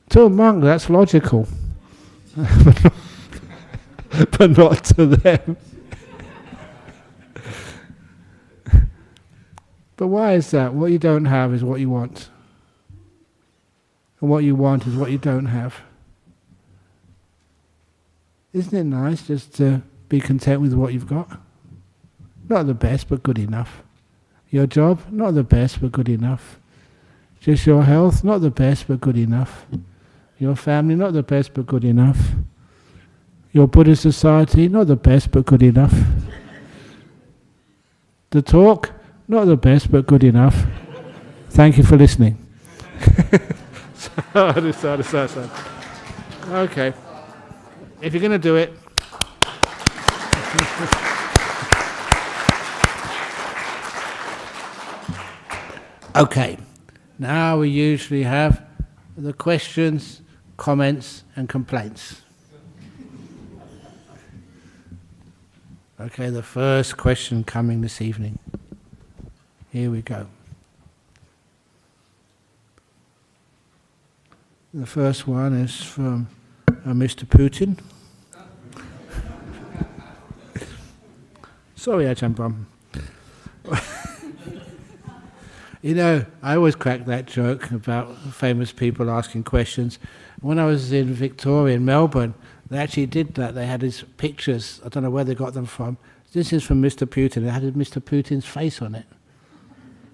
To a monk, that's logical. But not to them. But why is that? What you don't have is what you want. And what you want is what you don't have. Isn't it nice just to be content with what you've got? Not the best, but good enough. Your job, not the best, but good enough. Just your health, not the best, but good enough. Your family, not the best, but good enough. Your Buddhist society, not the best, but good enough. The talk, not the best, but good enough. Thank you for listening. Okay. If you're going to do it. Okay. Now we usually have the questions, comments, and complaints. Okay, the first question coming this evening. Here we go. The first one is from Mr. Putin. Sorry, Ajahn Brahm. I always crack that joke about famous people asking questions. When I was in Victoria, in Melbourne, they actually did that. They had his pictures. I don't know where they got them from. This is from Mr. Putin. They had Mr. Putin's face on it.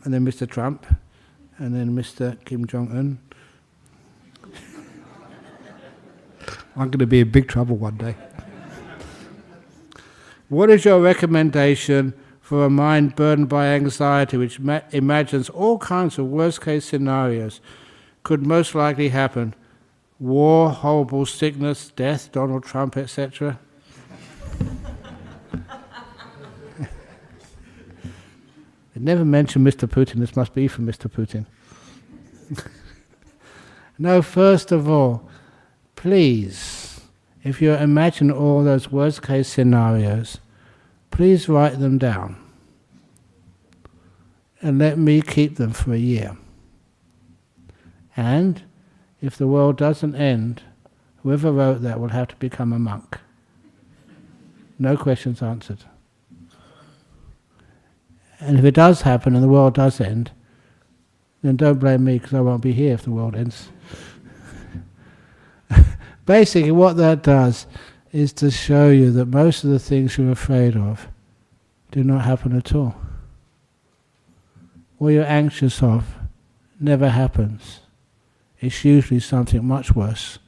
And then Mr. Trump. And then Mr. Kim Jong-un. I'm going to be in big trouble one day. What is your recommendation for a mind burdened by anxiety which imagines all kinds of worst-case scenarios could most likely happen. War, horrible sickness, death, Donald Trump, etc. They never mention Mr. Putin. This must be from Mr. Putin. No, first of all, please, if you imagine all those worst-case scenarios, please write them down and let me keep them for a year. And if the world doesn't end, whoever wrote that will have to become a monk. No questions answered. And if it does happen and the world does end, then don't blame me because I won't be here if the world ends. Basically what that does is to show you that most of the things you're afraid of do not happen at all. What you're anxious of never happens. It's usually something much worse.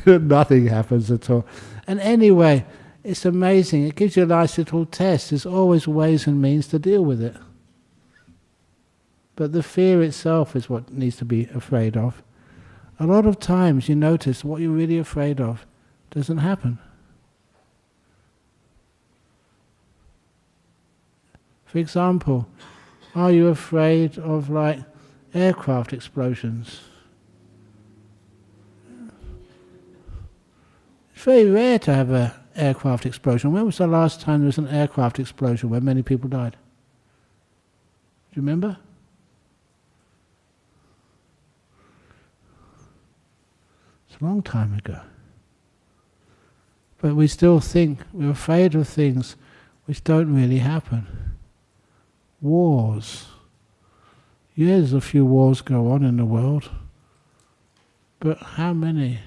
Nothing happens at all. And anyway, it's amazing. It gives you a nice little test. There's always ways and means to deal with it. But the fear itself is what needs to be afraid of. A lot of times you notice what you're really afraid of doesn't happen. For example, are you afraid of aircraft explosions? It's very rare to have an aircraft explosion. When was the last time there was an aircraft explosion where many people died? Do you remember? It's a long time ago. But we still think we're afraid of things which don't really happen. Wars. Yeah, there's a few wars go on in the world. But how many?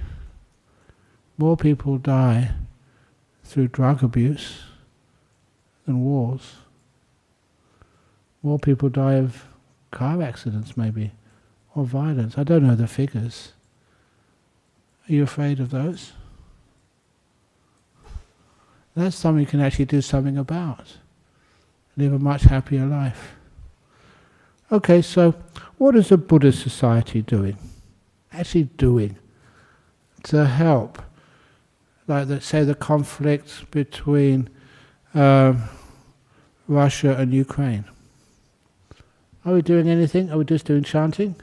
More people die through drug abuse than wars. More people die of car accidents maybe, or violence. I don't know the figures. Are you afraid of those? That's something you can actually do something about. Live a much happier life. Okay, so what is a Buddhist society doing? Actually doing to help, say the conflict between Russia and Ukraine. Are we doing anything? Are we just doing chanting?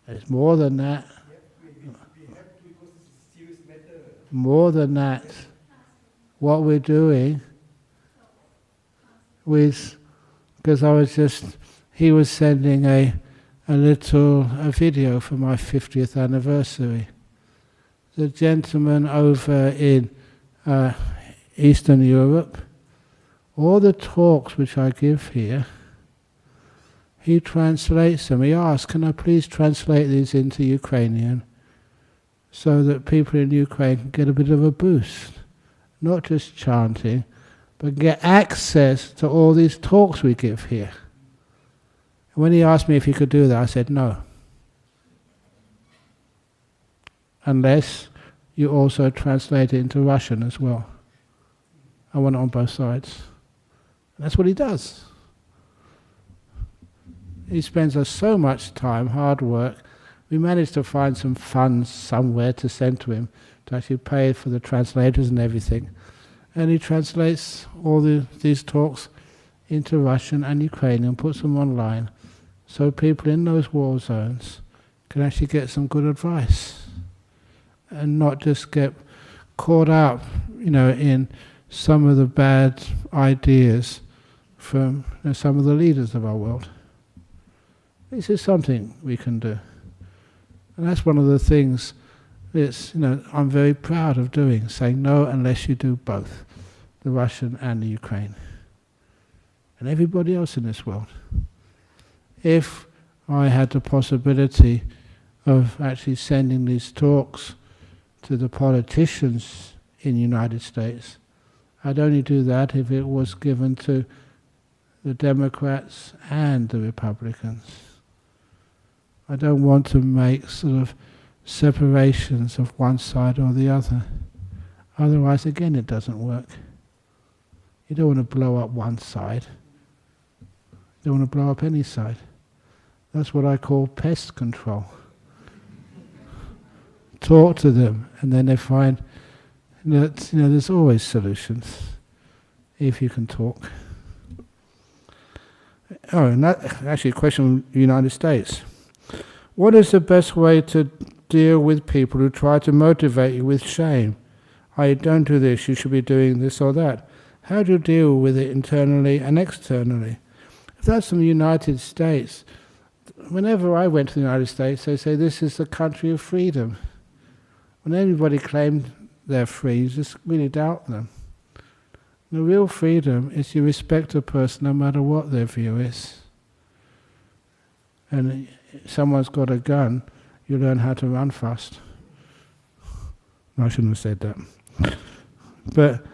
It's more than that. More than that. What we're doing with, because he was sending a video for my 50th anniversary. The gentleman over in Eastern Europe, all the talks which I give here, he translates them. He asks, can I please translate these into Ukrainian so that people in Ukraine can get a bit of a boost? Not just chanting, but get access to all these talks we give here. And when he asked me if he could do that, I said no. Unless you also translate it into Russian as well. I want it on both sides. And that's what he does. He spends us so much time, hard work. We managed to find some funds somewhere to send to him to actually pay for the translators and everything. And he translates all these talks into Russian and Ukrainian, puts them online, so people in those war zones can actually get some good advice and not just get caught up, in some of the bad ideas from some of the leaders of our world. This is something we can do. And that's one of the things I'm very proud of doing, saying no unless you do both, the Russian and the Ukraine. And everybody else in this world. If I had the possibility of actually sending these talks to the politicians in the United States, I'd only do that if it was given to the Democrats and the Republicans. I don't want to make separations of one side or the other. Otherwise, again, it doesn't work. You don't want to blow up one side. You don't want to blow up any side. That's what I call pest control. Talk to them, and then they find that there's always solutions if you can talk. Oh, and that actually a question from the United States. What is the best way to deal with people who try to motivate you with shame? Don't do this, you should be doing this or that. How do you deal with it internally and externally? If that's from the United States, whenever I went to the United States, they say this is the country of freedom. When anybody claimed they're free, you just really doubt them. The real freedom is you respect a person no matter what their view is. And if someone's got a gun, you learn how to run fast. I shouldn't have said that. But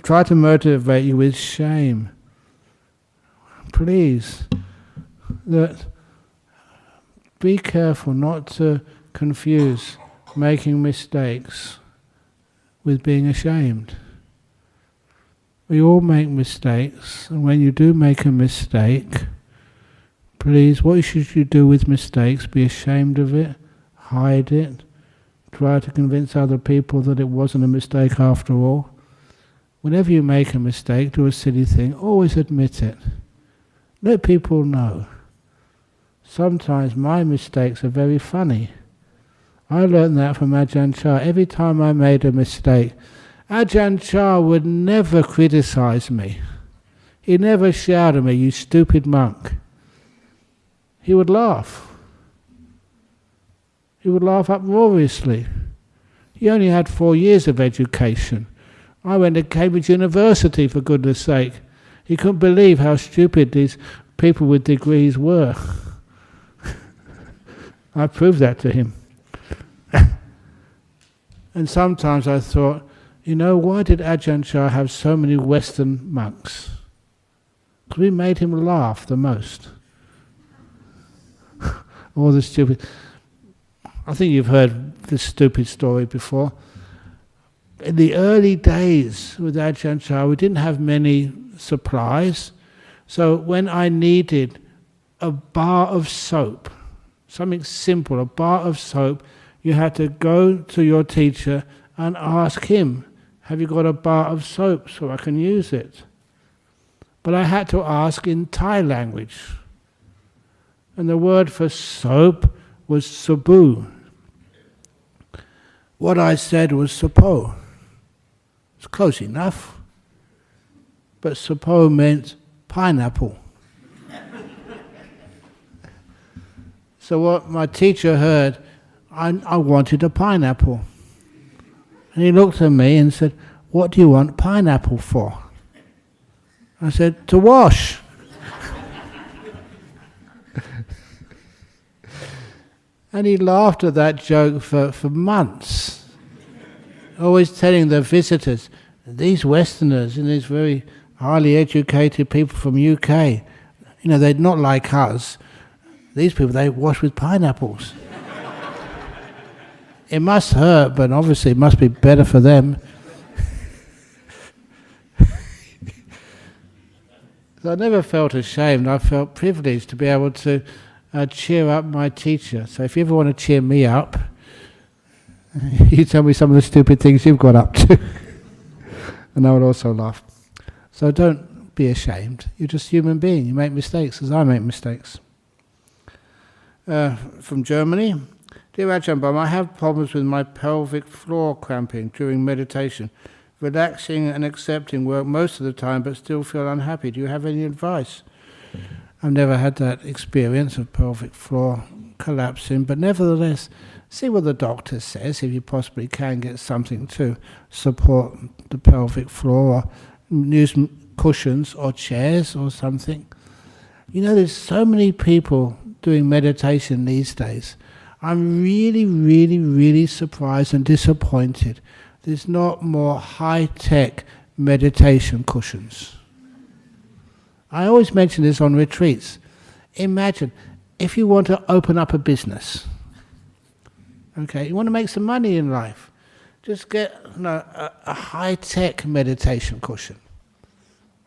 try to motivate you with shame. Please, be careful not to confuse making mistakes with being ashamed. We all make mistakes, and when you do make a mistake, please, what should you do with mistakes? Be ashamed of it, hide it, try to convince other people that it wasn't a mistake after all. Whenever you make a mistake, do a silly thing, always admit it. Let people know. Sometimes my mistakes are very funny. I learned that from Ajahn Chah. Every time I made a mistake, Ajahn Chah would never criticize me. He never shouted at me, "You stupid monk." He would laugh. He would laugh uproariously. He only had 4 years of education. I went to Cambridge University, for goodness sake. He couldn't believe how stupid these people with degrees were. I proved that to him. And sometimes I thought, why did Ajahn Chah have so many Western monks? Because we made him laugh the most. All the stupid... I think you've heard this stupid story before. In the early days with Ajahn Chah, we didn't have many supplies. So when I needed a bar of soap, something simple, a bar of soap, you had to go to your teacher and ask him, "Have you got a bar of soap so I can use it?" But I had to ask in Thai language. And the word for soap was sabu. What I said was sapo. It's close enough. But sapo meant pineapple. So what my teacher heard, I wanted a pineapple. And he looked at me and said, "What do you want pineapple for?" I said, "To wash." And he laughed at that joke for months. Always telling the visitors, these Westerners and these very highly educated people from UK, they're not like us. These people, they wash with pineapples. It must hurt, but obviously it must be better for them. So I never felt ashamed. I felt privileged to be able to cheer up my teacher. So if you ever want to cheer me up, you tell me some of the stupid things you've got up to. And I would also laugh. So don't be ashamed. You're just a human being. You make mistakes, as I make mistakes. From Germany. Dear Ajahn Brahm, I have problems with my pelvic floor cramping during meditation. Relaxing and accepting work most of the time, but still feel unhappy. Do you have any advice? I've never had that experience of pelvic floor collapsing, but nevertheless, see what the doctor says, if you possibly can get something to support the pelvic floor, or use cushions or chairs or something. There's so many people doing meditation these days. I'm really, really, really surprised and disappointed there's not more high-tech meditation cushions. I always mention this on retreats. Imagine, if you want to open up a business, Okay, you want to make some money in life, just get a high-tech meditation cushion.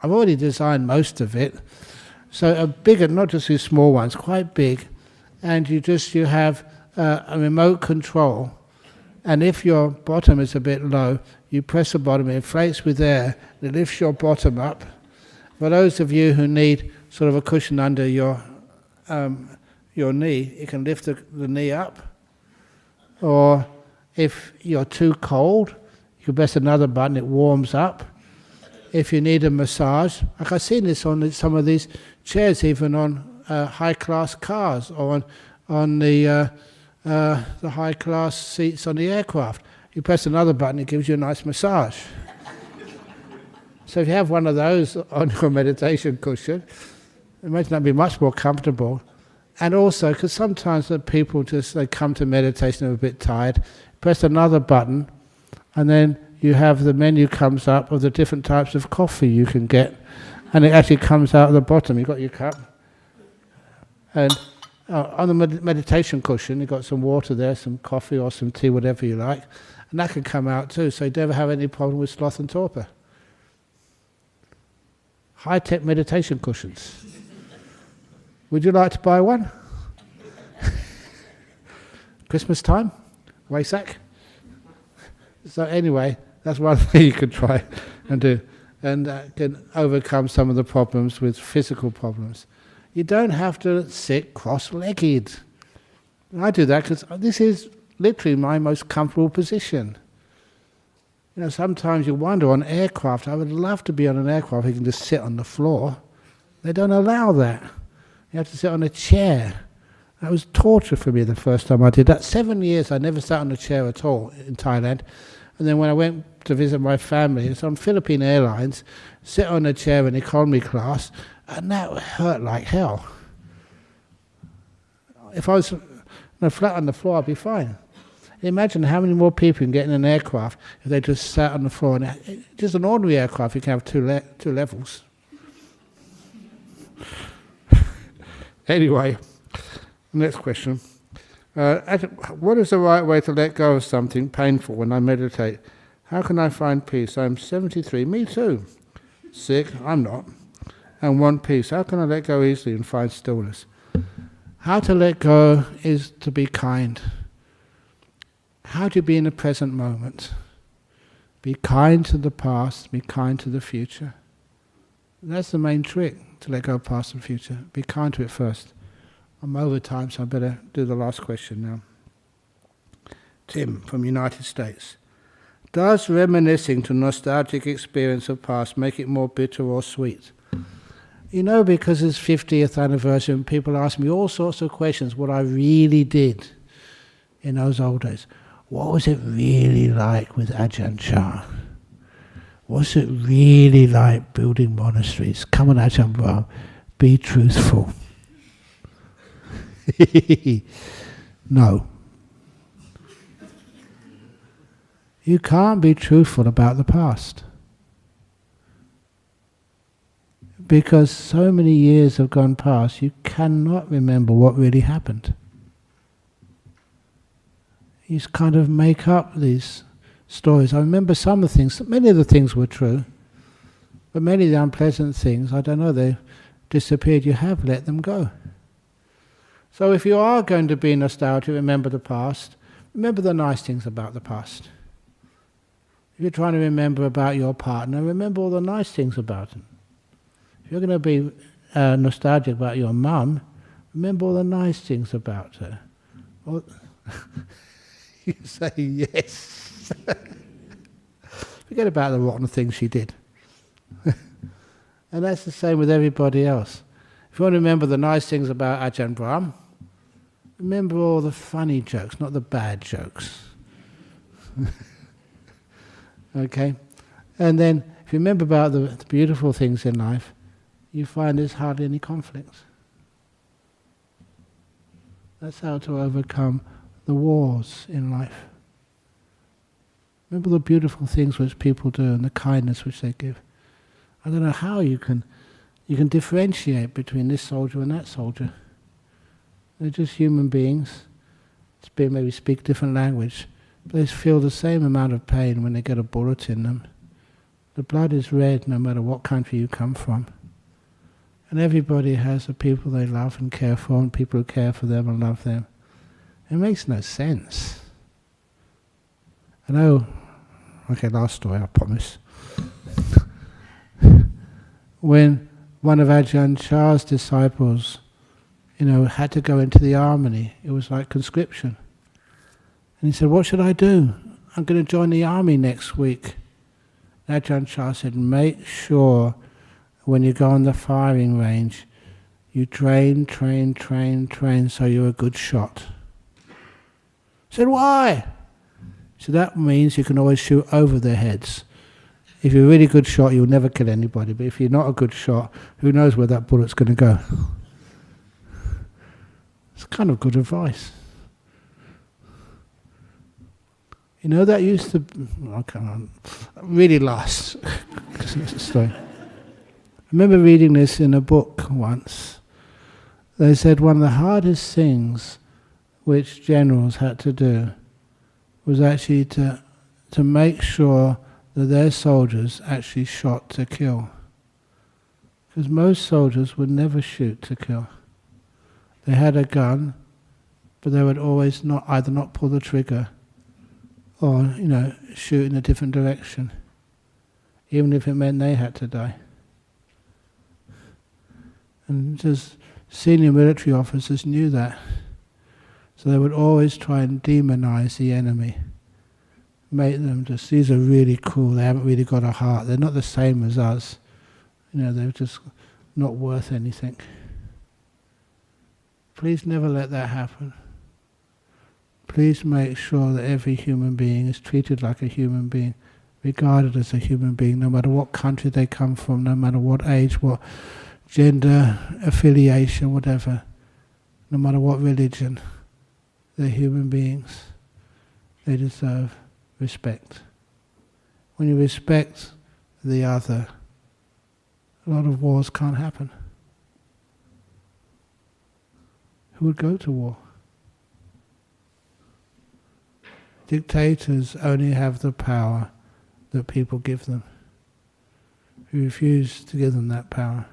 I've already designed most of it, so a bigger, not just these small ones, quite big, and you have a remote control, and if your bottom is a bit low, you press the bottom, it inflates with air, it lifts your bottom up. For those of you who need sort of a cushion under your knee, it can lift the knee up. Or if you're too cold, you can press another button, it warms up. If you need a massage, like I've seen this on some of these chairs, even on high-class cars, or on the high-class seats on the aircraft. You press another button, it gives you a nice massage. So if you have one of those on your meditation cushion, imagine that'd be much more comfortable. And also, because sometimes the people they come to meditation, they're a bit tired, press another button, and then you have the menu comes up of the different types of coffee you can get, and it actually comes out at the bottom. You've got your cup, and on the meditation cushion, you've got some water there, some coffee or some tea, whatever you like, and that can come out too, so you never have any problem with sloth and torpor. High-tech meditation cushions. Would you like to buy one? Christmas time? Waisak? So anyway, that's one thing you could try and do, and can overcome some of the problems with physical problems. You don't have to sit cross-legged. I do that because this is literally my most comfortable position. You know, sometimes you wonder on aircraft, I would love to be on an aircraft where you can just sit on the floor. They don't allow that. You have to sit on a chair. That was torture for me the first time I did that. 7 years I never sat on a chair at all in Thailand. And then when I went to visit my family, it's on Philippine Airlines, sit on a chair in economy class, and that hurt like hell. If I was flat on the floor, I'd be fine. Imagine how many more people can get in an aircraft if they just sat on the floor. And just an ordinary aircraft, you can have two levels. Anyway, next question. What is the right way to let go of something painful when I meditate? How can I find peace? I'm 73. Me too. Sick. I'm not. And want peace. How can I let go easily and find stillness? How to let go is to be kind. How do you be in the present moment? Be kind to the past. Be kind to the future. That's the main trick, to let go of past and future. Be kind to it first. I'm over time, so I better do the last question now. Tim from United States. Does reminiscing to nostalgic experience of past make it more bitter or sweet? You know, because it's 50th anniversary and people ask me all sorts of questions, what I really did in those old days. What was it really like with Ajahn Chah? What's it really like building monasteries? Come on, Ajahn Brahm, be truthful. No. You can't be truthful about the past. Because so many years have gone past, you cannot remember what really happened. You just kind of make up these stories. I remember some of the things, many of the things were true, but many of the unpleasant things, I don't know, they disappeared. You have let them go. So if you are going to be nostalgic, remember the past, remember the nice things about the past. If you're trying to remember about your partner, remember all the nice things about him. If you're going to be nostalgic about your mum, remember all the nice things about her. Or you say yes. Forget about the rotten things she did. And that's the same with everybody else. If you want to remember the nice things about Ajahn Brahm, remember all the funny jokes, not the bad jokes. Okay? And then, if you remember about the beautiful things in life, you find there's hardly any conflicts. That's how to overcome the wars in life. Remember the beautiful things which people do and the kindness which they give. I don't know how you can differentiate between this soldier and that soldier. They're just human beings, maybe speak different language, but they feel the same amount of pain when they get a bullet in them. The blood is red no matter what country you come from. And everybody has the people they love and care for, and people who care for them and love them. It makes no sense. I know, okay, last story, I promise. When one of Ajahn Chah's disciples, had to go into the army, it was like conscription. And he said, what should I do? I'm going to join the army next week. And Ajahn Chah said, make sure when you go on the firing range, you train so you're a good shot. I said, why? So that means you can always shoot over their heads. If you're a really good shot, you'll never kill anybody. But if you're not a good shot, who knows where that bullet's going to go? It's kind of good advice. That used to... really last. Story. I remember reading this in a book once. They said one of the hardest things which generals had to do was actually to make sure that their soldiers actually shot to kill. Because most soldiers would never shoot to kill. They had a gun, but they would always either not pull the trigger or, shoot in a different direction, even if it meant they had to die. And just senior military officers knew that. So they would always try and demonize the enemy. Make them just, these are really cool, they haven't really got a heart, they're not the same as us. They're just not worth anything. Please never let that happen. Please make sure that every human being is treated like a human being, regarded as a human being, no matter what country they come from, no matter what age, what gender, affiliation, whatever, no matter what religion. They're human beings. They deserve respect. When you respect the other, a lot of wars can't happen. Who would go to war? Dictators only have the power that people give them. We refuse to give them that power.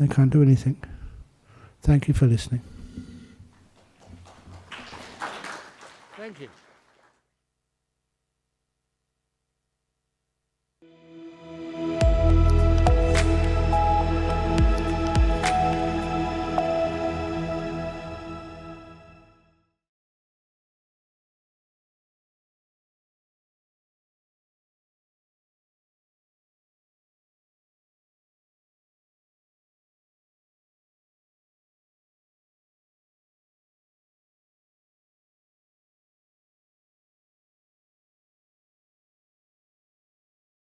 They can't do anything. Thank you for listening. Thank you.